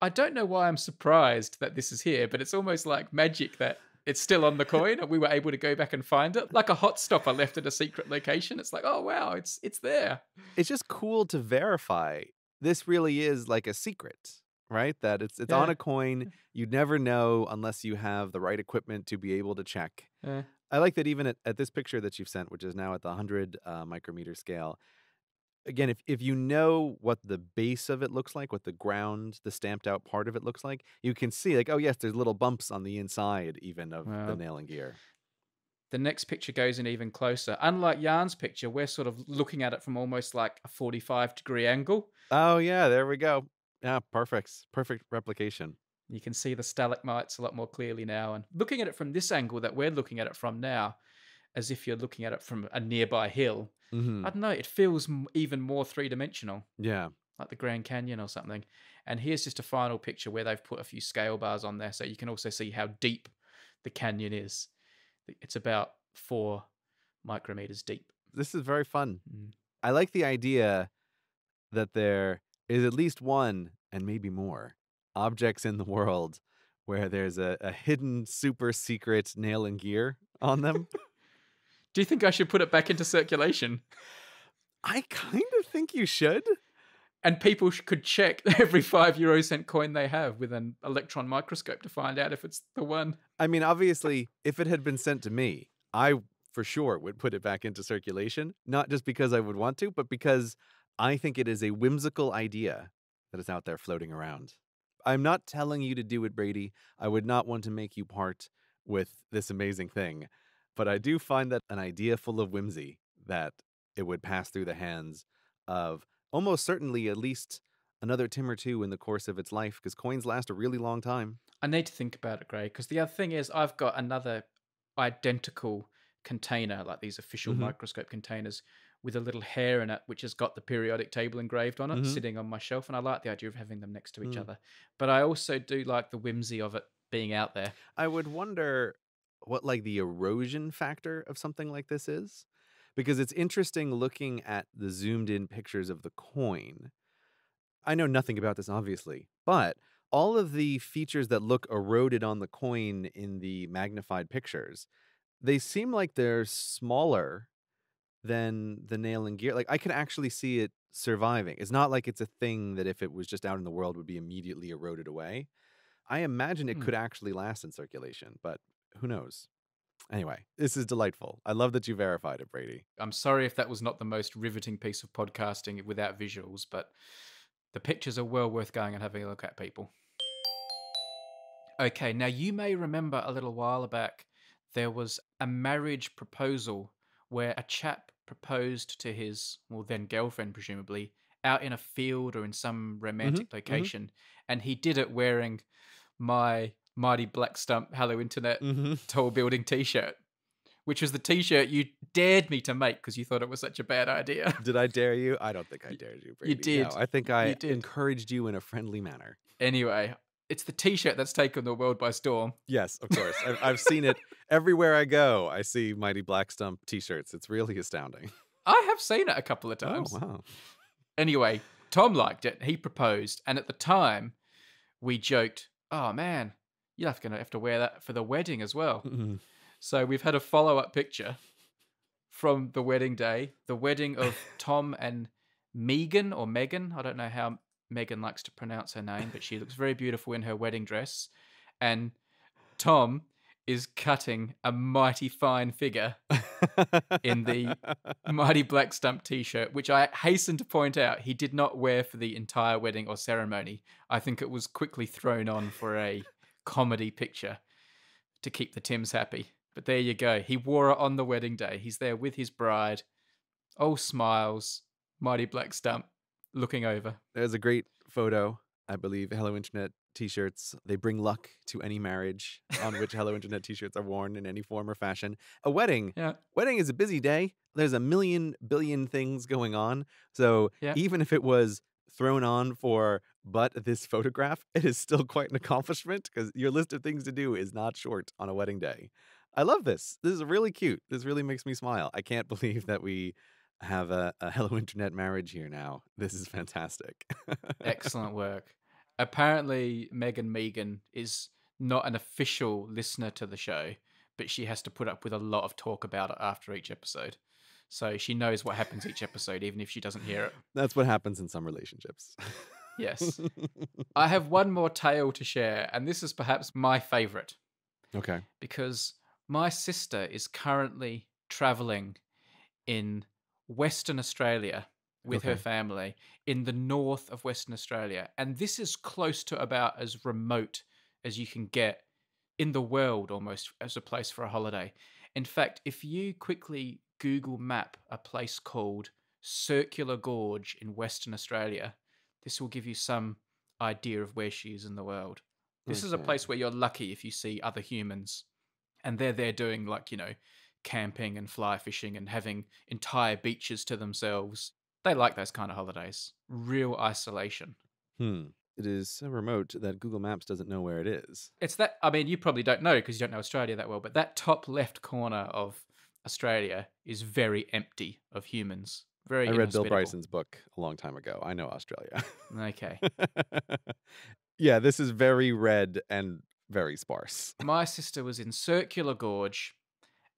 I don't know why I'm surprised that this is here, but it's almost like magic that it's still on the coin and we were able to go back and find it. Like a hot stopper left at a secret location. It's like, oh wow, it's there. It's just cool to verify this really is like a secret, right? That it's on a coin. You'd never know unless you have the right equipment to be able to check. Yeah. I like that even at this picture that you've sent, which is now at the 100 micrometer scale. Again, if you know what the base of it looks like, what the ground, the stamped out part of it looks like, you can see like, oh yes, there's little bumps on the inside even of the nailing gear. The next picture goes in even closer. Unlike Jan's picture, we're sort of looking at it from almost like a 45-degree angle. Oh yeah, there we go. Yeah, perfect replication. You can see the stalagmites a lot more clearly now. And looking at it from this angle that we're looking at it from now, as if you're looking at it from a nearby hill, Mm-hmm. I don't know, it feels even more three-dimensional. Yeah. Like the Grand Canyon or something. And here's just a final picture where they've put a few scale bars on there so you can also see how deep the canyon is. It's about 4 micrometers deep. This is very fun. Mm. I like the idea that there is at least one, and maybe more, objects in the world where there's a hidden super secret nailing gear on them. Do you think I should put it back into circulation? I kind of think you should. And people could check every 5 euro cent coin they have with an electron microscope to find out if it's the one. I mean, obviously, if it had been sent to me, I for sure would put it back into circulation, not just because I would want to, but because I think it is a whimsical idea that is out there floating around. I'm not telling you to do it, Brady. I would not want to make you part with this amazing thing. But I do find that an idea full of whimsy that it would pass through the hands of almost certainly at least another Tim or two in the course of its life, because coins last a really long time. I need to think about it, Gray, because the other thing is I've got another identical container, like these official microscope containers, with a little hair in it, which has got the periodic table engraved on it, sitting on my shelf. And I like the idea of having them next to each other. But I also do like the whimsy of it being out there. I would wonder what like the erosion factor of something like this is, because it's interesting looking at the zoomed in pictures of the coin. I know nothing about this, obviously, but all of the features that look eroded on the coin in the magnified pictures, they seem like they're smaller than the nailing gear. Like I could actually see it surviving. It's not like it's a thing that if it was just out in the world would be immediately eroded away. I imagine it could actually last in circulation, but who knows? Anyway, this is delightful. I love that you verified it, Brady. I'm sorry if that was not the most riveting piece of podcasting without visuals, but the pictures are well worth going and having a look at, people. Okay, now you may remember a little while back, there was a marriage proposal where a chap proposed to his, well, then girlfriend, presumably, out in a field or in some romantic location. And he did it wearing my Mighty Black Stump Hello Internet tall building t-shirt, which was the t-shirt you dared me to make because you thought it was such a bad idea. Did I dare you? I don't think I dared you, Brady. You did. No, I think I encouraged you in a friendly manner. Anyway, it's the t-shirt that's taken the world by storm. Yes, of course. I've seen it everywhere I go. I see Mighty Black Stump t-shirts. It's really astounding. I have seen it a couple of times. Oh, wow. Anyway, Tom liked it. He proposed. And at the time, we joked, oh man, you're going to have to wear that for the wedding as well. So we've had a follow-up picture from the wedding day. The wedding of Tom and Megan or Megan. I don't know how Megan likes to pronounce her name, but she looks very beautiful in her wedding dress. And Tom is cutting a mighty fine figure in the Mighty Black Stump t-shirt, which I hasten to point out he did not wear for the entire wedding or ceremony. I think it was quickly thrown on for a comedy picture to keep the Tims happy. But there you go. He wore it on the wedding day. He's there with his bride, all smiles, mighty black stump, looking over. There's a great photo, I believe. Hello Internet t-shirts. They bring luck to any marriage on which Hello Internet t-shirts are worn in any form or fashion. A wedding. Yeah. Wedding is a busy day. There's a million billion things going on. So Yeah. even if it was thrown on for but this photograph, it is still quite an accomplishment because your list of things to do is not short on a wedding day. I love this. This is really cute. This really makes me smile. I can't believe that we have a Hello Internet marriage here now. This is fantastic. Excellent work. Apparently, Megan Megan is not an official listener to the show, but she has to put up with a lot of talk about it after each episode. So she knows what happens each episode, even if she doesn't hear it. That's what happens in some relationships. Yes. I have one more tale to share, and this is perhaps my favorite. Okay. Because my sister is currently traveling in Western Australia with her Okay. family in the north of Western Australia. And this is close to about as remote as you can get in the world almost as a place for a holiday. In fact, if you quickly Google map a place called Circular Gorge in Western Australia, this will give you some idea of where she is in the world. This is a Okay. place where you're lucky if you see other humans and they're there doing like, camping and fly fishing and having entire beaches to themselves. They like those kind of holidays. Real isolation. It is so remote that Google Maps doesn't know where it is. It's that, I mean, you probably don't know because you don't know Australia that well, but that top left corner of Australia is very empty of humans. Very I read Bill inhospitable. Bryson's book a long time ago. I know Australia. Okay. Yeah, this is very red and very sparse. My sister was in Circular Gorge,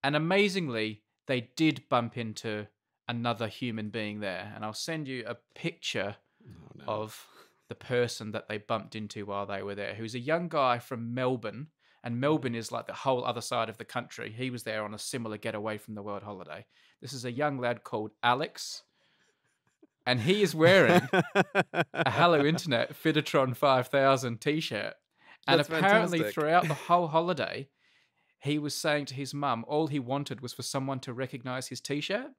and amazingly, they did bump into another human being there. And I'll send you a picture Oh, no. of the person that they bumped into while they were there, who's a young guy from Melbourne. And Melbourne is like the whole other side of the country. He was there on a similar getaway from the world holiday. This is a young lad called Alex. And he is wearing a Hello Internet Fidatron 5000 t-shirt. And That's apparently fantastic. throughout the whole holiday, he was saying to his mum, all he wanted was for someone to recognize his t-shirt.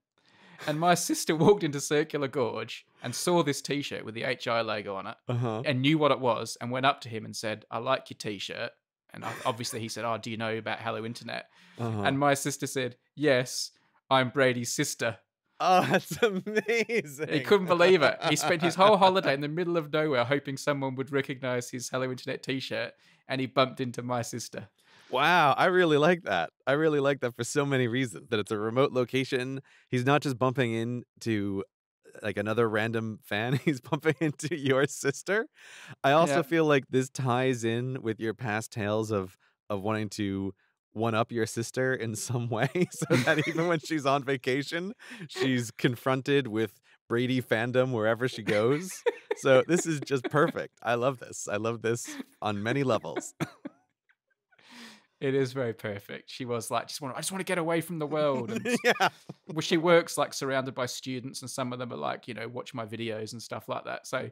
And my sister walked into Circular Gorge and saw this t-shirt with the HI logo on it Uh-huh. and knew what it was and went up to him and said, I like your t-shirt. And obviously he said, oh, do you know about Hello Internet? Uh-huh. And my sister said, yes, I'm Brady's sister. Oh, that's amazing. He couldn't believe it. He spent his whole holiday in the middle of nowhere hoping someone would recognize his Hello Internet t-shirt, and he bumped into my sister. Wow, I really like that. I really like that for so many reasons. That it's a remote location. He's not just bumping into like another random fan, he's bumping into your sister. I also Yeah. feel like this ties in with your past tales of wanting to one up your sister in some way so that even when she's on vacation, she's confronted with Brady fandom wherever she goes. So this is just perfect. I love this. I love this on many levels. It is very perfect. She was like, I just want to get away from the world. And Yeah. well, she works like surrounded by students, and some of them are like, watch my videos and stuff like that. So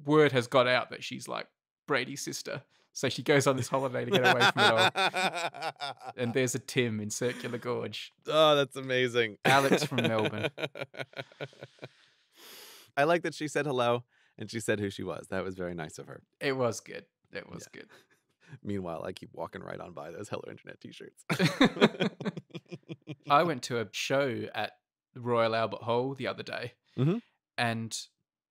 word has got out that she's like Brady's sister. So she goes on this holiday to get away from it all. And there's a Tim in Circular Gorge. Oh, that's amazing. Alex from Melbourne. I like that she said hello and she said who she was. That was very nice of her. It was good. It was good. Meanwhile, I keep walking right on by those Hello Internet t-shirts. I went to a show at Royal Albert Hall the other day, Mhm. and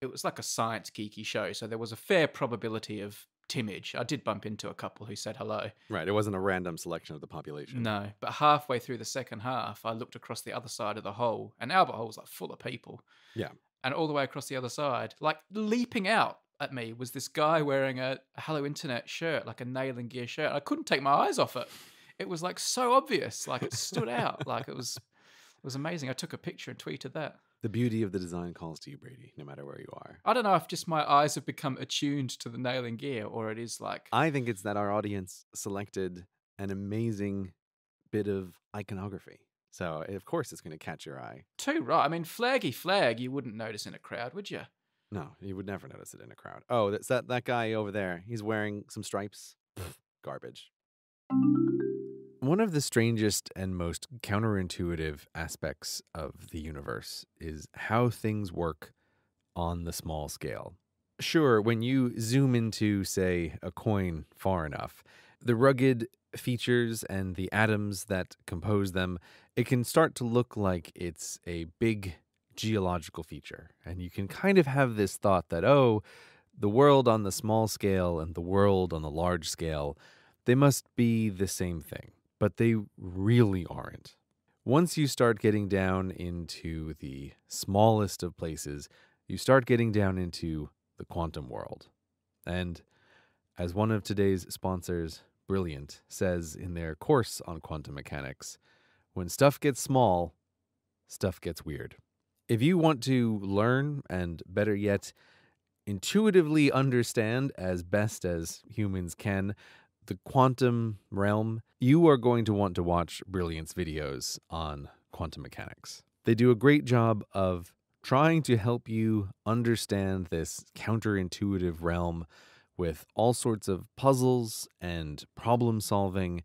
it was like a science geeky show. So there was a fair probability of timage. I did bump into a couple who said hello. Right. It wasn't a random selection of the population. No, but halfway through the second half, I looked across the other side of the hole, and Albert Hall was like full of people. Yeah. And all the way across the other side, like leaping out at me, was this guy wearing a Hello Internet shirt, like a Nail and Gear shirt. I couldn't take my eyes off it. It was like so obvious, like it stood out, like it was amazing. I took a picture and tweeted that. The beauty of the design calls to you, Brady, no matter where you are. I don't know if just my eyes have become attuned to the Nail and Gear, or it is like I think it's that our audience selected an amazing bit of iconography. So, of course, it's going to catch your eye. too right. I mean, flaggy flag, you wouldn't notice in a crowd, would you? No, you would never notice it in a crowd. Oh, that's that guy over there. He's wearing some stripes. Pfft, garbage. One One of the strangest and most counterintuitive aspects of the universe is how things work on the small scale. Sure, when you zoom into, say, a coin far enough, the rugged features and the atoms that compose them, it can start to look like it's a big geological feature. And you can kind of have this thought that, oh, the world on the small scale and the world on the large scale, they must be the same thing. But they really aren't. Once you start getting down into the smallest of places, you start getting down into the quantum world. And as one of today's sponsors, Brilliant, says in their course on quantum mechanics, when stuff gets small, stuff gets weird. If you want to learn, and better yet, intuitively understand as best as humans can the quantum realm, you are going to want to watch Brilliant's videos on quantum mechanics. They do a great job of trying to help you understand this counterintuitive realm with all sorts of puzzles and problem solving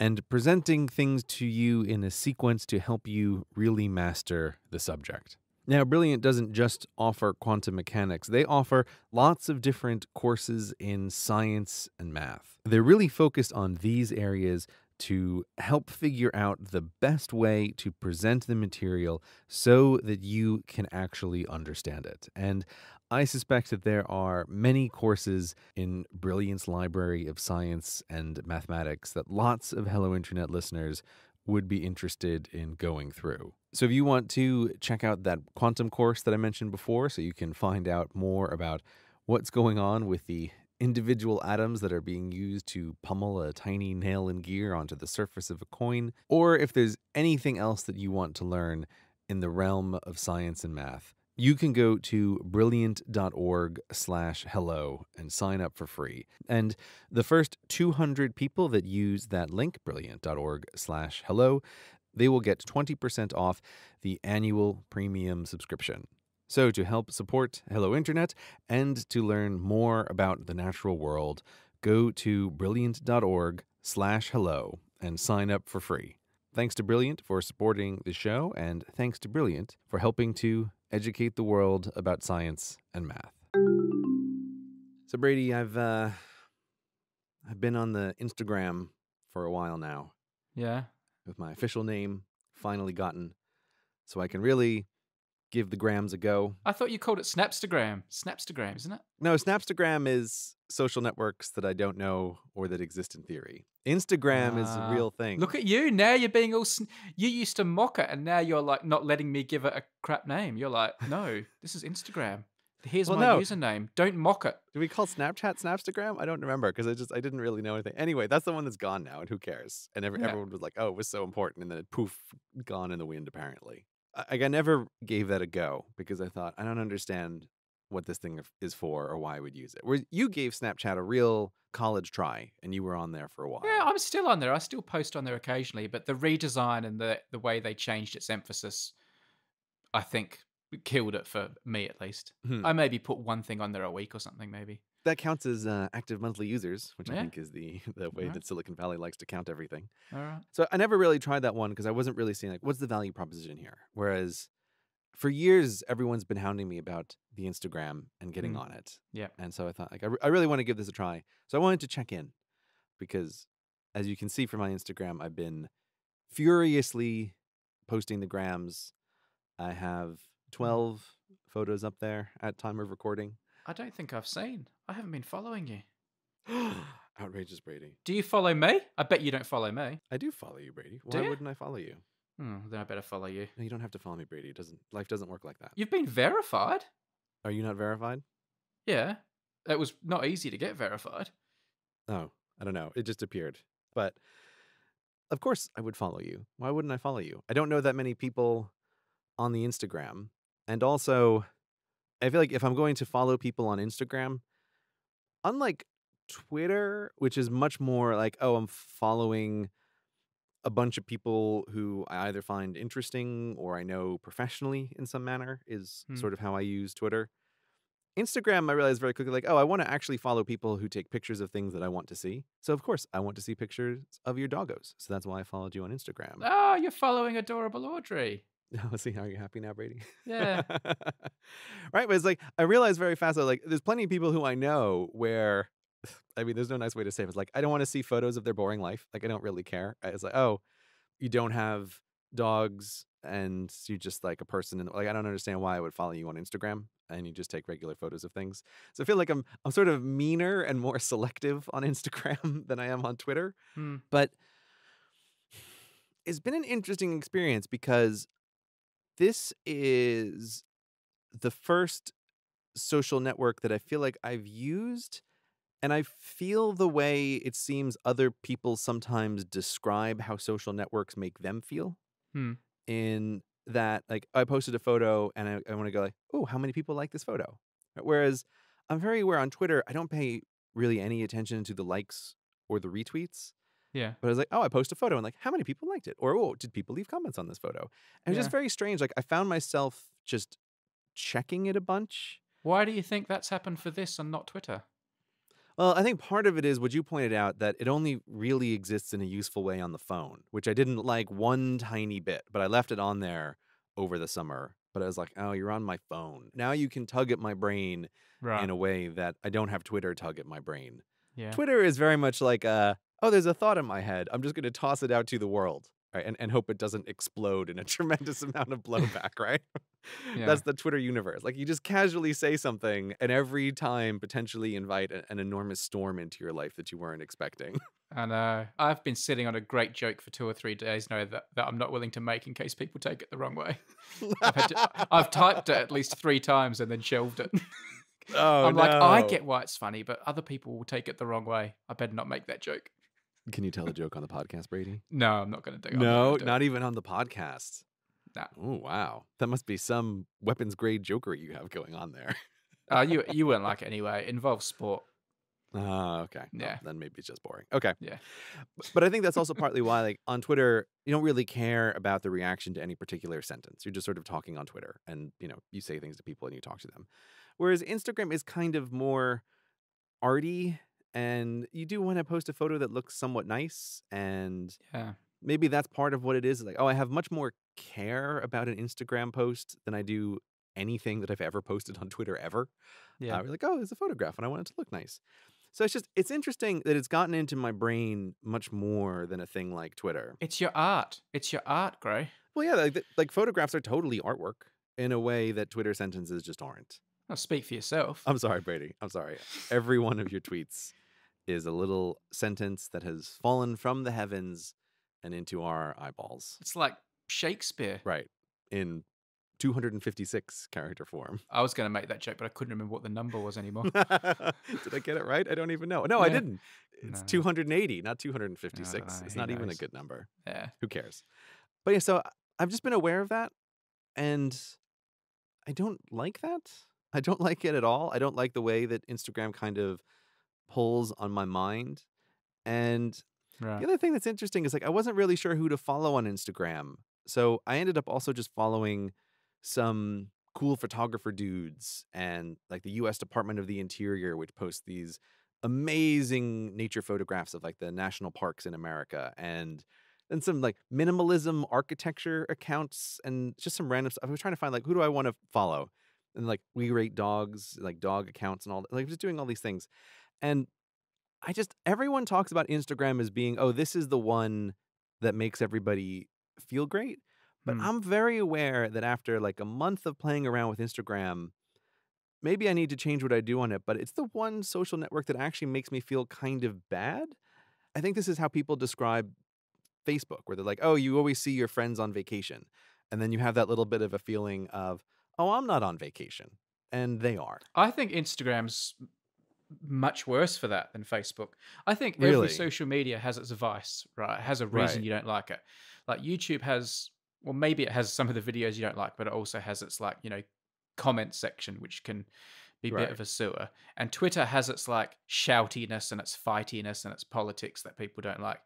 and presenting things to you in a sequence to help you really master the subject. Now, Brilliant doesn't just offer quantum mechanics. They offer lots of different courses in science and math. They're really focused on these areas to help figure out the best way to present the material so that you can actually understand it. And I suspect that there are many courses in Brilliant's library of science and mathematics that lots of Hello Internet listeners would be interested in going through. So if you want to check out that quantum course that I mentioned before, so you can find out more about what's going on with the individual atoms that are being used to pummel a tiny nail and gear onto the surface of a coin, or if there's anything else that you want to learn in the realm of science and math, you can go to brilliant.org/hello and sign up for free. And the first 200 people that use that link, brilliant.org/hello, they will get 20% off the annual premium subscription. So to help support Hello Internet and to learn more about the natural world, go to brilliant.org/hello and sign up for free. Thanks to Brilliant for supporting the show, and thanks to Brilliant for helping to educate the world about science and math. So Brady, I've been on the Instagram for a while now Yeah. with my official name finally gotten, so I can really give the grams a go. I thought you called it Snapstagram. Snapstagram, isn't it? No, Snapstagram is social networks that I don't know or that exist in theory. Instagram is a real thing. Look at you. Now you're being all... You used to mock it, and now you're like not letting me give it a crap name. You're like, no, this is Instagram. Here's my username. Don't mock it. Do we call Snapchat Snapstagram? I don't remember because I didn't really know anything. Anyway, that's the one that's gone now, and who cares? And everyone was like, oh, it was so important, and then it poof, gone in the wind, apparently. I never gave that a go because I thought, I don't understand what this thing is for or why I would use it. Whereas you gave Snapchat a real college try, and you were on there for a while. Yeah, I'm still on there. I still post on there occasionally, but the redesign and the way they changed its emphasis, I think, killed it for me at least. I maybe put one thing on there a week or something, maybe. That counts as active monthly users, which I think is the way that Silicon Valley likes to count everything. All right. So I never really tried that one because I wasn't really seeing, like, what's the value proposition here? Whereas for years, everyone's been hounding me about the Instagram and getting on it. Yeah. And so I thought, like, I really want to give this a try. So I wanted to check in because, as you can see from my Instagram, I've been furiously posting the grams. I have 12 photos up there at time of recording. I don't think I've seen. I haven't been following you. Outrageous, Brady. Do you follow me? I bet you don't follow me. I do follow you, Brady. Why wouldn't I follow you? Then I better follow you. No, you don't have to follow me, Brady. Life doesn't work like that. You've been verified. Are you not verified? Yeah. It was not easy to get verified. Oh, I don't know. It just appeared. But of course I would follow you. Why wouldn't I follow you? I don't know that many people on the Instagram. And also, I feel like if I'm going to follow people on Instagram, unlike Twitter, which is much more like, oh, I'm following a bunch of people who I either find interesting or I know professionally in some manner is sort of how I use Twitter. Instagram, I realized very quickly, like, oh, I want to actually follow people who take pictures of things that I want to see. So, of course, I want to see pictures of your doggos. So that's why I followed you on Instagram. Oh, you're following adorable Audrey. Let's see, are you happy now, Brady? Yeah. Right? But it's like, I realized very fast, that, like, there's plenty of people who I know where, I mean, there's no nice way to say it. It's like, I don't want to see photos of their boring life. Like, I don't really care. It's like, oh, you don't have dogs and you're just like a person and like I don't understand why I would follow you on Instagram and you just take regular photos of things. So I feel like I'm sort of meaner and more selective on Instagram than I am on Twitter. Hmm. But it's been an interesting experience because this is the first social network that I feel like I've used, and I feel the way it seems other people sometimes describe how social networks make them feel. Hmm. In that, like, I posted a photo and I want to go like, oh, how many people like this photo? Whereas I'm very aware on Twitter, I don't pay really any attention to the likes or the retweets. Yeah. But I was like, oh, I post a photo and like, how many people liked it? Or, oh, did people leave comments on this photo? And it's just Yeah. very strange. Like, I found myself just checking it a bunch. Why do you think that's happened for this and not Twitter? Well, I think part of it is what you pointed out, that it only really exists in a useful way on the phone, which I didn't like one tiny bit, but I left it on there over the summer. But I was like, oh, you're on my phone. Now you can tug at my brain Right. in a way that I don't have Twitter tug at my brain. Yeah. Twitter is very much like, oh, there's a thought in my head. I'm just going to toss it out to the world, right? And hope it doesn't explode in a tremendous amount of blowback, right? Yeah. That's the Twitter universe. Like, you just casually say something and every time potentially invite an enormous storm into your life that you weren't expecting. I know. I've been sitting on a great joke for 2 or 3 days now that I'm not willing to make in case people take it the wrong way. I've typed it at least 3 times and then shelved it. Oh, I'm like, I no. get why it's funny, but other people will take it the wrong way. I better not make that joke. Can you tell a joke on the podcast, Brady? No, I'm not going to do it. No, not even on the podcast. Nah. Oh, wow. That must be some weapons grade jokery you have going on there. You wouldn't like it anyway. It involves sport. Okay. Yeah. Well, then maybe it's just boring. Okay. Yeah. But I think that's also partly why, like, on Twitter, you don't really care about the reaction to any particular sentence. You're just sort of talking on Twitter and, you say things to people and you talk to them. Whereas Instagram is kind of more arty, and you do want to post a photo that looks somewhat nice. And Yeah. maybe that's part of what it is. Like, oh, I have much more care about an Instagram post than I do anything that I've ever posted on Twitter ever. Yeah. We're like, oh, it's a photograph and I want it to look nice. So it's interesting that it's gotten into my brain much more than a thing like Twitter. It's your art. It's your art, Gray. Well, yeah, like photographs are totally artwork in a way that Twitter sentences just aren't. Well, speak for yourself. I'm sorry, Brady. I'm sorry. Every one of your tweets is a little sentence that has fallen from the heavens and into our eyeballs. It's like Shakespeare. Right. In 256 character form. I was going to make that joke, but I couldn't remember what the number was anymore. Did I get it right? I don't even know. No, I Yeah. didn't. It's No. 280, not 256. know. It's Who not even a knows? good number. Yeah. Who cares? But yeah, so I've just been aware of that, and I don't like that. I don't like it at all. I don't like the way that Instagram kind of pulls on my mind. And Right. the other thing that's interesting is, like, I wasn't really sure who to follow on Instagram. So I ended up also just following some cool photographer dudes and like the US Department of the Interior, which posts these amazing nature photographs of like the national parks in America, and then some like minimalism architecture accounts and just some random stuff. I was trying to find like, who do I want to follow? And like, we rate dogs, like dog accounts and all that. Like, just doing all these things. And everyone talks about Instagram as being, oh, this is the one that makes everybody feel great. But Hmm. I'm very aware that after like a month of playing around with Instagram, maybe I need to change what I do on it. But it's the one social network that actually makes me feel kind of bad. I think this is how people describe Facebook, where they're like, oh, you always see your friends on vacation. And then you have that little bit of a feeling of, oh, I'm not on vacation. And they are. I think Instagram's much worse for that than Facebook. I think Really? every social media has its vice, right? It has a reason Right. you don't like it. Like YouTube has, well, maybe it has some of the videos you don't like, but it also has its like, comment section, which can be a bit Right. of a sewer. And Twitter has its like shoutiness and its fightiness and its politics that people don't like.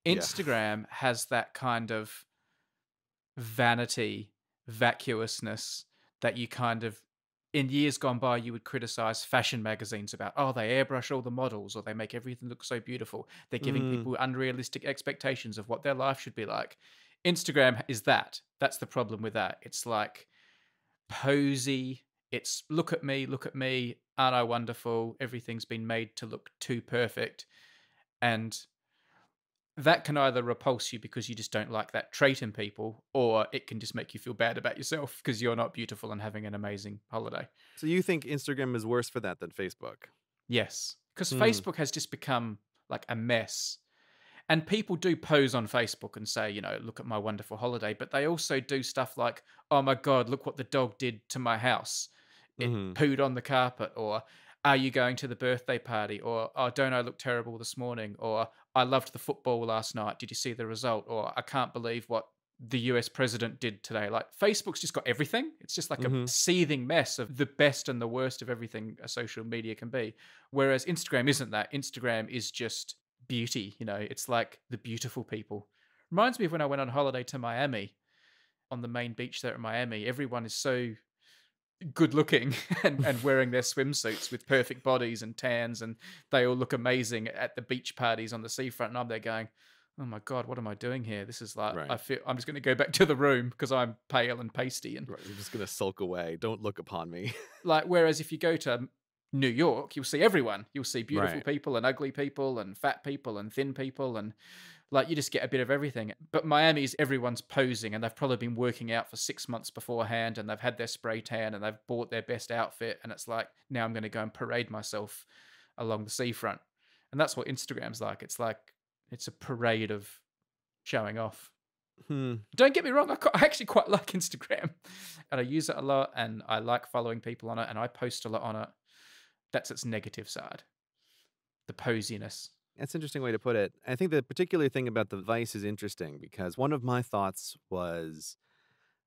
Yeah. Instagram has that kind of vanity, vacuousness that you kind of in years gone by, you would criticize fashion magazines about, oh, they airbrush all the models or they make everything look so beautiful. They're giving Mm, people unrealistic expectations of what their life should be like. Instagram is that. That's the problem with that. It's like posy. It's look at me, aren't I wonderful? Everything's been made to look too perfect. And that can either repulse you because you just don't like that trait in people, or it can just make you feel bad about yourself because you're not beautiful and having an amazing holiday. so you think Instagram is worse for that than Facebook? Yes, because Hmm. Facebook has just become like a mess. And people do pose on Facebook and say, look at my wonderful holiday, but they also do stuff like, oh my God, look what the dog did to my house. It Hmm. pooed on the carpet, or are you going to the birthday party? Or, oh, don't I look terrible this morning? Or I loved the football last night. Did you see the result? Or I can't believe what the US president did today. Like Facebook's just got everything. It's just like a Hmm. seething mess of the best and the worst of everything a social media can be. Whereas Instagram isn't that. Instagram is just beauty, it's like the beautiful people. Reminds me of when I went on holiday to Miami, on the main beach there in Miami. Everyone is so good looking and wearing their swimsuits with perfect bodies and tans, and they all look amazing at the beach parties on the seafront. And I'm there going, oh my God, what am I doing here? This is like, I Right. feel I'm just going to go back to the room because I'm pale and pasty. And Right. I'm just gonna sulk away. Don't look upon me. like, whereas if you go to New York, you'll see everyone. You'll see beautiful Right. people and ugly people and fat people and thin people, and like you just get a bit of everything. But Miami's everyone's posing, and they've probably been working out for 6 months beforehand, and they've had their spray tan, and they've bought their best outfit, and it's like, now I'm going to go and parade myself along the seafront. And that's what Instagram's like. It's like it's a parade of showing off. Hmm. Don't get me wrong, I actually quite like Instagram, and I use it a lot, and I like following people on it, and I post a lot on it. That's its negative side, the posiness. That's an interesting way to put it. I think the particular thing about the Vice is interesting because one of my thoughts was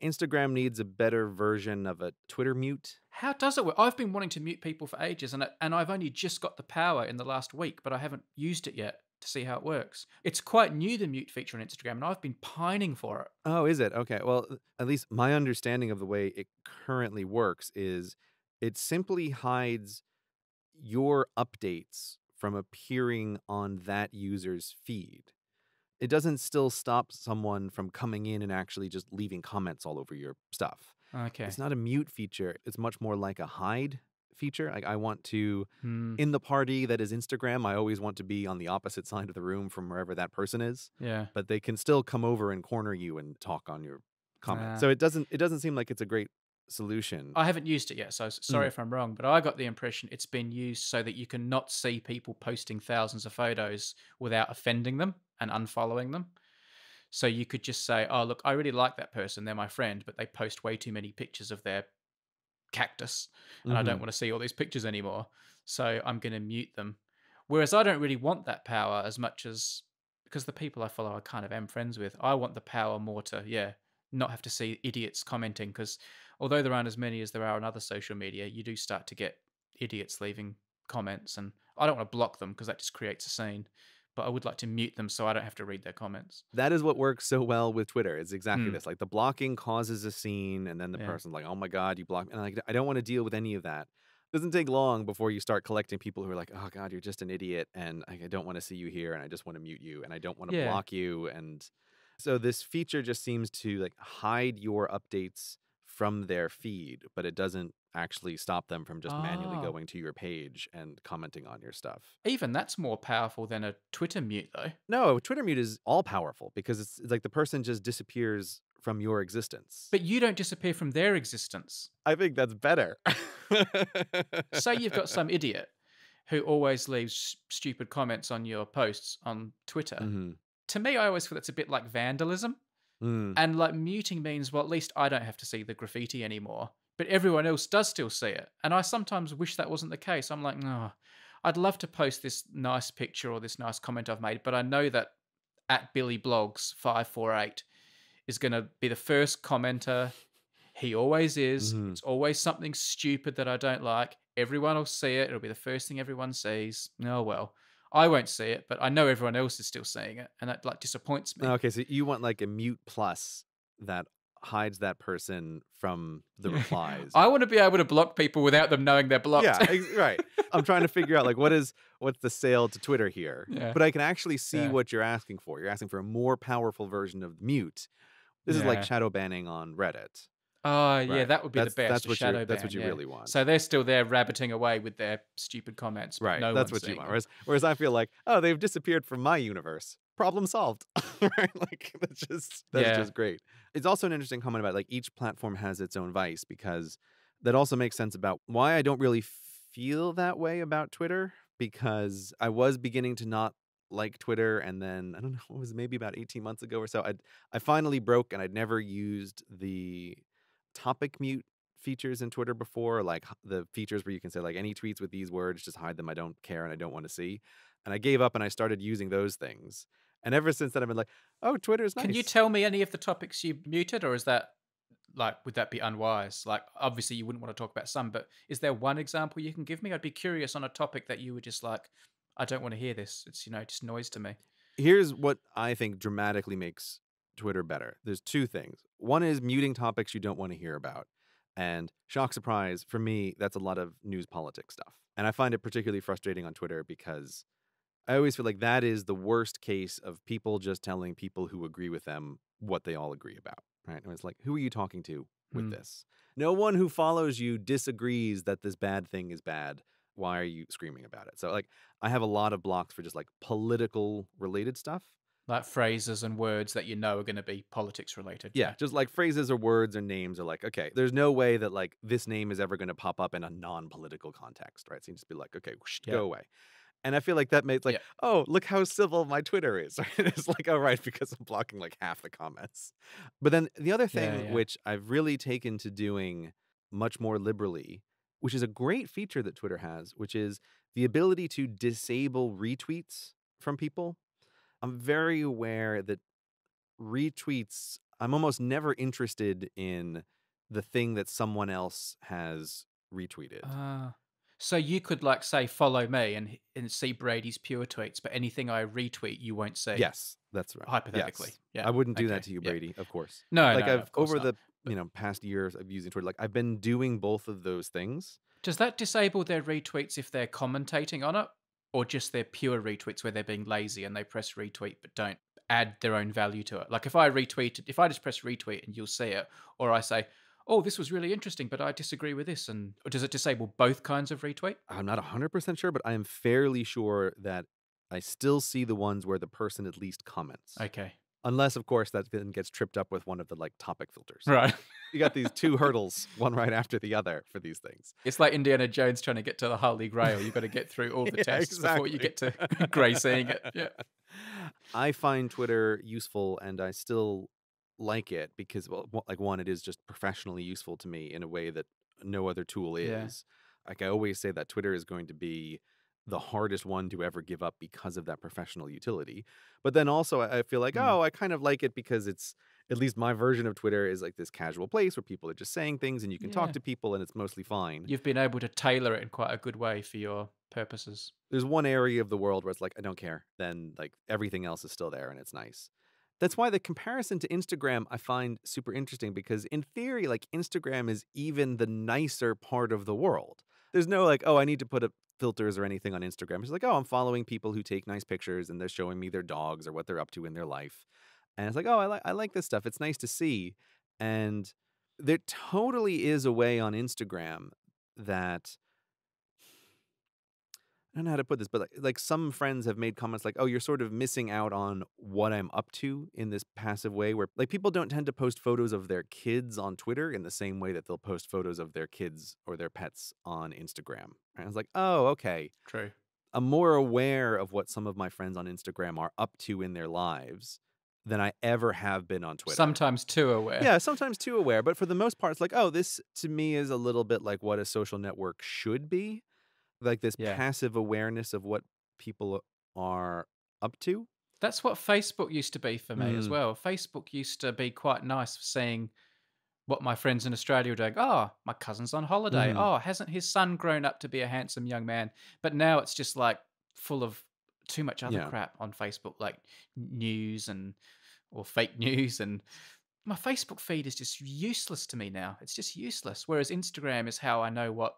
Instagram needs a better version of a Twitter mute. How does it work? I've been wanting to mute people for ages, and I've only just got the power in the last week, but I haven't used it yet to see how it works. It's quite new, the mute feature on Instagram, and I've been pining for it. Oh, is it? Okay. Well, at least my understanding of the way it currently works is it simply hides your updates from appearing on that user's feed. It doesn't still stop someone from coming in and actually just leaving comments all over your stuff. Okay. It's not a mute feature. It's much more like a hide feature. Like I want to, Hmm. in the party that is Instagram, I always want to be on the opposite side of the room from wherever that person is. Yeah. But they can still come over and corner you and talk on your comment. Ah. So it doesn't seem like it's a great solution. I haven't used it yet, so sorry Mm. if I'm wrong, but I got the impression it's been used so that you can not see people posting thousands of photos without offending them and unfollowing them. So you could just say, oh, look, I really like that person. They're my friend, but they post way too many pictures of their cactus, and I don't Mhm. want to see all these pictures anymore. So I'm going to mute them. Whereas I don't really want that power as much as, because the people I follow I kind of am friends with, I want the power more to, yeah, not have to see idiots commenting. Because although there aren't as many as there are on other social media, you do start to get idiots leaving comments. And I don't want to block them because that just creates a scene. But I would like to mute them so I don't have to read their comments. That is what works so well with Twitter. It's exactly Hmm. this. Like the blocking causes a scene, and then the Yeah. person's like, "Oh my god, you blocked me." And like, I don't want to deal with any of that. It doesn't take long before you start collecting people who are like, "Oh god, you're just an idiot, and I don't want to see you here, and I just want to mute you, and I don't want to Yeah. block you." And so this feature just seems to like hide your updates from their feed, but it doesn't actually stop them from just manually Oh. going to your page and commenting on your stuff. Even that's more powerful than a Twitter mute, though. No, Twitter mute is all powerful because it's like the person just disappears from your existence. But you don't disappear from their existence. I think that's better. Say you've got some idiot who always leaves stupid comments on your posts on Twitter. Mhm. To me, I always feel it's a bit like vandalism. Mm. And like muting means, well, at least I don't have to see the graffiti anymore. But everyone else does still see it. And I sometimes wish that wasn't the case. I'm like, no, I'd love to post this nice picture or this nice comment I've made, but I know that at Billy Blogs 548 is going to be the first commenter. He always is. Mhm. It's always something stupid that I don't like. Everyone will see it. It'll be the first thing everyone sees. Oh, well. I won't see it, but I know everyone else is still seeing it, and that like disappoints me. Okay, so you want like a mute plus that hides that person from the replies. I want to be able to block people without them knowing they're blocked. Yeah, right. I'm trying to figure out like what's the sale to Twitter here. Yeah. But I can actually see Yeah. what you're asking for. You're asking for a more powerful version of mute. This is like Yeah. shadow banning on Reddit. Oh, yeah, Right. that would be the best. That's a what shadow that's what ban, you yeah. really want. So they're still there rabbiting away with their stupid comments. But Right. no That's one's what you seeing want. them. Whereas I feel like, oh, they've disappeared from my universe. Problem solved. Right? Like that's Yeah. just great. It's also an interesting comment about like each platform has its own vice, because that also makes sense about why I don't really feel that way about Twitter, because I was beginning to not like Twitter, and then I don't know, what was it, maybe about 18 months ago or so, I finally broke, and I'd never used the topic mute features in Twitter before, like the features where you can say like any tweets with these words, just hide them. I don't care and I don't want to see. And I gave up and I started using those things. And ever since then, I've been like, oh, Twitter's nice. Can you tell me any of the topics you muted, or is that like, would that be unwise? Like, obviously you wouldn't want to talk about some, but is there one example you can give me? I'd be curious on a topic that you were just like, I don't want to hear this. It's, just noise to me. Here's what I think dramatically makes Twitter better. There's two things. One is muting topics you don't want to hear about. And shock surprise, for me, that's a lot of news politics stuff. And I find it particularly frustrating on Twitter because I always feel like that is the worst case of people just telling people who agree with them what they all agree about, right? And it's like, who are you talking to with this? No one who follows you disagrees that this bad thing is bad. Why are you screaming about it? So like, I have a lot of blocks for just like political related stuff. Like phrases and words that are going to be politics related. Yeah, just like phrases or words or names are like, okay, there's no way that like this name is ever going to pop up in a non-political context, right? So you just be like, okay, whoosh, go away. And I feel like that makes like, oh, look how civil my Twitter is. It's like, oh, right, because I'm blocking like half the comments. But then the other thing, which I've really taken to doing much more liberally, which is a great feature that Twitter has, which is the ability to disable retweets from people. I'm very aware that retweets, I'm almost never interested in the thing that someone else has retweeted. So you could like say follow me and see Brady's pure tweets, but anything I retweet you won't see. Yes, that's right. Hypothetically. Yes. Yeah. I wouldn't do that to you, Brady, of course. No, like no, I've of course over not. the past years of using Twitter, like I've been doing both of those things. Does that disable their retweets if they're commentating on it? Or just their pure retweets where they're being lazy and they press retweet but don't add their own value to it? Like if I just press retweet and you'll see it, or I say, oh, this was really interesting, but I disagree with this, or does it disable both kinds of retweet? I'm not 100% sure, but I am fairly sure that I still see the ones where the person at least comments. Okay. Unless, of course, that then gets tripped up with one of the like topic filters. Right. You got these two hurdles, one right after the other for these things. It's like Indiana Jones trying to get to the Holy Grail. You've got to get through all the tests before you get to Gray seeing it. Yeah. I find Twitter useful and I still like it because, well, like one, it is just professionally useful to me in a way that no other tool is. Yeah. Like I always say that Twitter is going to be the hardest one to ever give up because of that professional utility. But then also I feel like, oh, I kind of like it because it's, at least my version of Twitter is like this casual place where people are just saying things and you can talk to people and it's mostly fine. You've been able to tailor it in quite a good way for your purposes. There's one area of the world where it's like, I don't care. Then like everything else is still there and it's nice. That's why the comparison to Instagram I find super interesting because in theory, like Instagram is even the nicer part of the world. There's no like, oh, I need to put up filters or anything on Instagram. It's like, oh, I'm following people who take nice pictures and they're showing me their dogs or what they're up to in their life. And it's like, oh, I like this stuff. It's nice to see. And there totally is a way on Instagram that, I don't know how to put this, but like some friends have made comments like, oh, you're sort of missing out on what I'm up to in this passive way where like people don't tend to post photos of their kids on Twitter in the same way that they'll post photos of their kids or their pets on Instagram. And I was like, oh, okay. True. I'm more aware of what some of my friends on Instagram are up to in their lives than I ever have been on Twitter. Sometimes too aware. Yeah, sometimes too aware. But for the most part, it's like, oh, this to me is a little bit like what a social network should be. Like this passive awareness of what people are up to. That's what Facebook used to be for me as well. Facebook used to be quite nice for seeing what my friends in Australia were doing. Oh, my cousin's on holiday. Oh, hasn't his son grown up to be a handsome young man? But now it's just like full of too much other crap on Facebook, like news or fake news and my Facebook feed is just useless to me now. It's just useless. Whereas Instagram is how I know what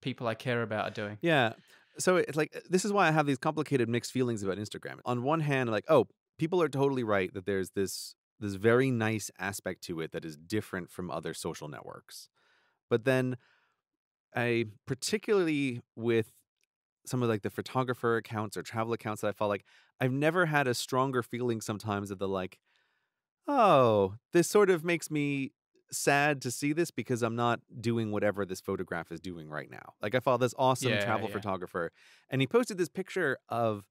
people I care about are doing. Yeah. So it's like this is why I have these complicated mixed feelings about Instagram. On one hand, like, oh, people are totally right that there's this very nice aspect to it that is different from other social networks. But then I particularly with some of like the photographer accounts or travel accounts that I follow, like I've never had a stronger feeling sometimes of the like, oh, this sort of makes me sad to see this because I'm not doing whatever this photograph is doing right now. Like I follow this awesome Yeah, travel yeah. photographer and he posted this picture of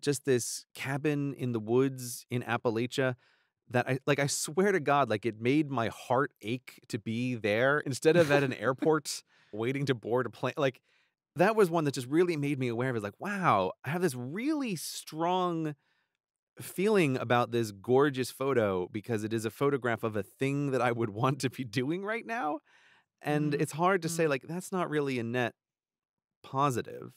just this cabin in the woods in Appalachia that I swear to God, like it made my heart ache to be there instead of at an airport waiting to board a plane. Like that was one that just really made me aware of it. Like, wow, I have this really strong feeling about this gorgeous photo because it is a photograph of a thing that I would want to be doing right now. And Mm, it's hard to say, mm, like, that's not really a net positive.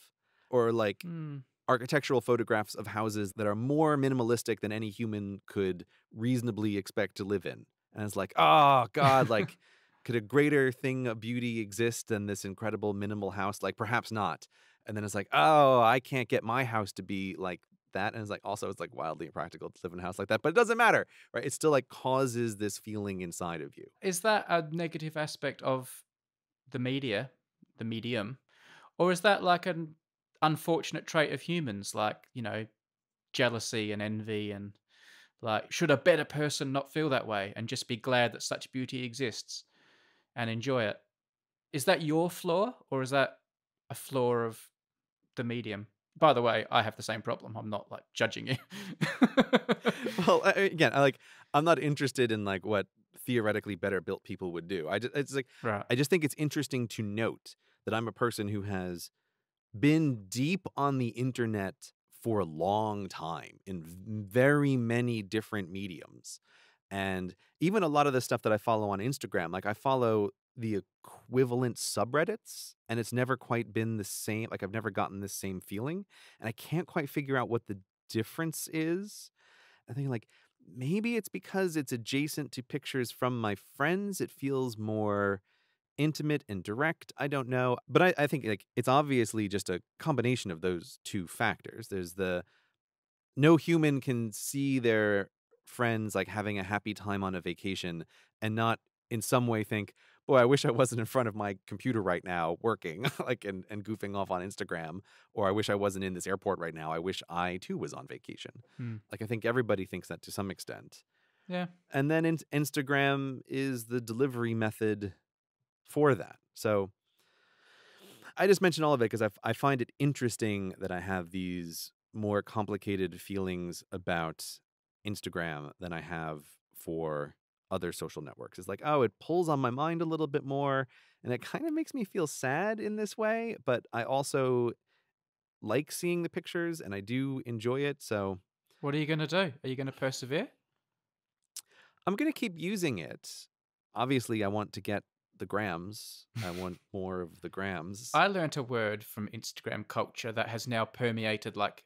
Or like mm, architectural photographs of houses that are more minimalistic than any human could reasonably expect to live in. And it's like, oh God, like, could a greater thing of beauty exist than this incredible minimal house? Like, perhaps not. And then it's like, oh, I can't get my house to be like that. And it's like, also, it's like wildly impractical to live in a house like that, but it doesn't matter, right? It still like causes this feeling inside of you. Is that a negative aspect of the media, the medium, or is that like an unfortunate trait of humans, like, jealousy and envy and like, should a better person not feel that way and just be glad that such beauty exists and enjoy it? Is that your flaw or is that a flaw of the medium? By the way, I have the same problem. I'm not like judging you. Well, again, I'm not interested in like what theoretically better built people would do. It's like Right. I just think it's interesting to note that I'm a person who has been deep on the internet for a long time in very many different mediums. And even a lot of the stuff that I follow on Instagram, like I follow the equivalent subreddits, and it's never quite been the same. Like I've never gotten this same feeling, and I can't quite figure out what the difference is. I think like maybe it's because it's adjacent to pictures from my friends. It feels more intimate and direct. I don't know. But I think like it's obviously just a combination of those two factors. There's the no human can see their friends like having a happy time on a vacation and not in some way think, boy, I wish I wasn't in front of my computer right now working like and goofing off on Instagram, or I wish I wasn't in this airport right now. I wish I too was on vacation. Hmm. Like I think everybody thinks that to some extent. Yeah. And then Instagram is the delivery method for that. So I just mentioned all of it because I find it interesting that I have these more complicated feelings about Instagram than I have for other social networks. It's like, oh, it pulls on my mind a little bit more and it kind of makes me feel sad in this way, but I also like seeing the pictures and I do enjoy it. So What are you going to do? Are you going to persevere? I'm going to keep using it. Obviously, I want to get the grams. I want more of the grams. I learnt a word from Instagram culture that has now permeated like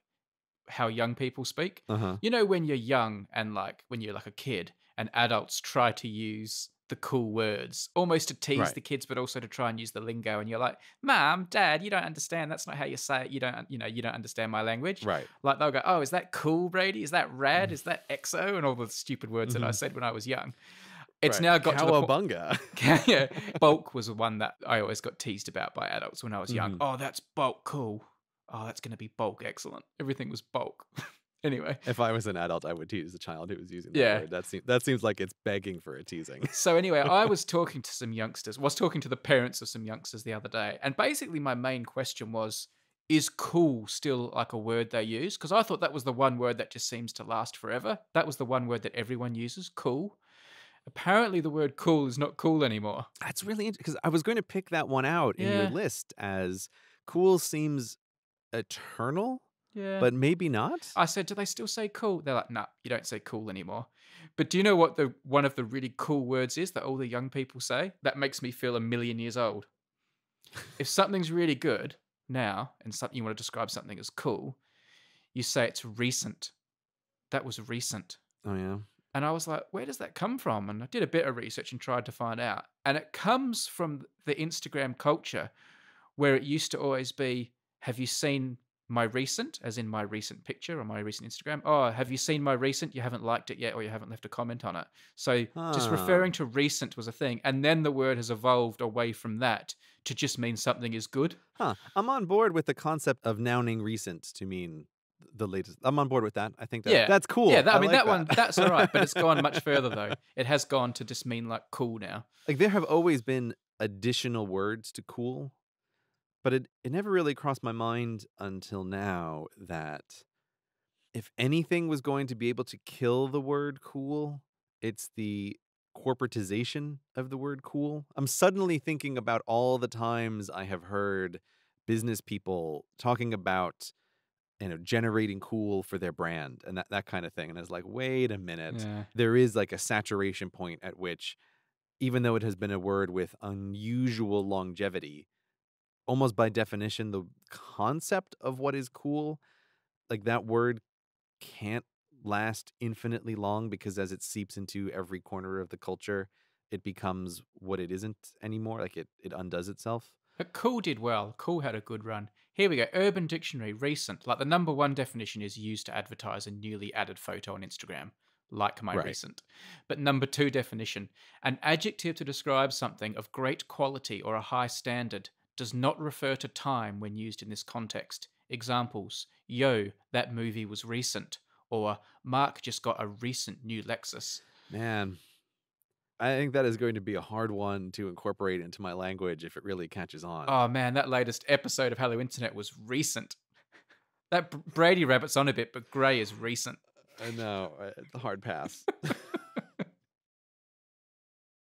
how young people speak. Uh-huh. You know, when you're young and like when you're like a kid and adults try to use the cool words almost to tease Right. the kids, but also to try and use the lingo. And you're like, Mom, Dad, you don't understand. That's not how you say it. You don't understand my language. Right. Like they'll go, oh, is that cool, Brady? Is that rad? Is that EXO? And all the stupid words that I Mhm. said when I was young. It's Right. now got to the point. Cowabunga. Yeah, bulk was the one that I always got teased about by adults when I was young. Mhm. Oh, that's bulk cool. Oh, that's going to be bulk excellent. Everything was bulk. Anyway, If I was an adult, I would tease the child who was using that Yeah. word. That seems like it's begging for a teasing. so anyway, I was talking to some youngsters, was talking to the parents of some youngsters the other day, and basically my main question was, is cool still like a word they use? Because I thought that was the one word that just seems to last forever. That was the one word that everyone uses, cool. Apparently the word cool is not cool anymore. That's really interesting because I was going to pick that one out in your Yeah. list as cool seems eternal, Yeah. but maybe not. I said, do they still say cool? They're like, nah, you don't say cool anymore. But do you know what the one of the really cool words is that all the young people say? That makes me feel a million years old. If something's really good now and something you want to describe something as cool, you say it's recent. That was recent. Oh yeah. And I was like, where does that come from? And I did a bit of research and tried to find out. And it comes from the Instagram culture where it used to always be, have you seen my recent, as in my recent picture or my recent Instagram? Oh, have you seen my recent? You haven't liked it yet or you haven't left a comment on it. So just Huh. referring to recent was a thing. And then the word has evolved away from that to just mean something is good. Huh. I'm on board with the concept of nouning recent to mean the latest. I'm on board with that. I think Yeah. that's Yeah, cool. that, I I mean, like that that. one, that's all right. But it's gone much further, though. It has gone to just mean like cool now. Like there have always been additional words to cool, but it never really crossed my mind until now that if anything was going to be able to kill the word cool, it's the corporatization of the word cool. I'm suddenly thinking about all the times I have heard business people talking about, generating cool for their brand and that kind of thing. And it's like, wait a minute. Yeah. There is like a saturation point at which, even though it has been a word with unusual longevity, almost by definition, the concept of what is cool, like that word can't last infinitely long because as it seeps into every corner of the culture, it becomes what it isn't anymore. Like it undoes itself. But cool did well. Cool had a good run. Here we go. Urban Dictionary, recent. Like the number one definition is used to advertise a newly added photo on Instagram, like my Right. recent. But number two definition, an adjective to describe something of great quality or a high standard does not refer to time when used in this context. Examples, yo, that movie was recent. Or Mark just got a recent new Lexus. Man, I think that is going to be a hard one to incorporate into my language if it really catches on. Oh man, that latest episode of Hello Internet was recent. That Brady Rabbit's on a bit, but Grey is recent. I know. It's a hard pass.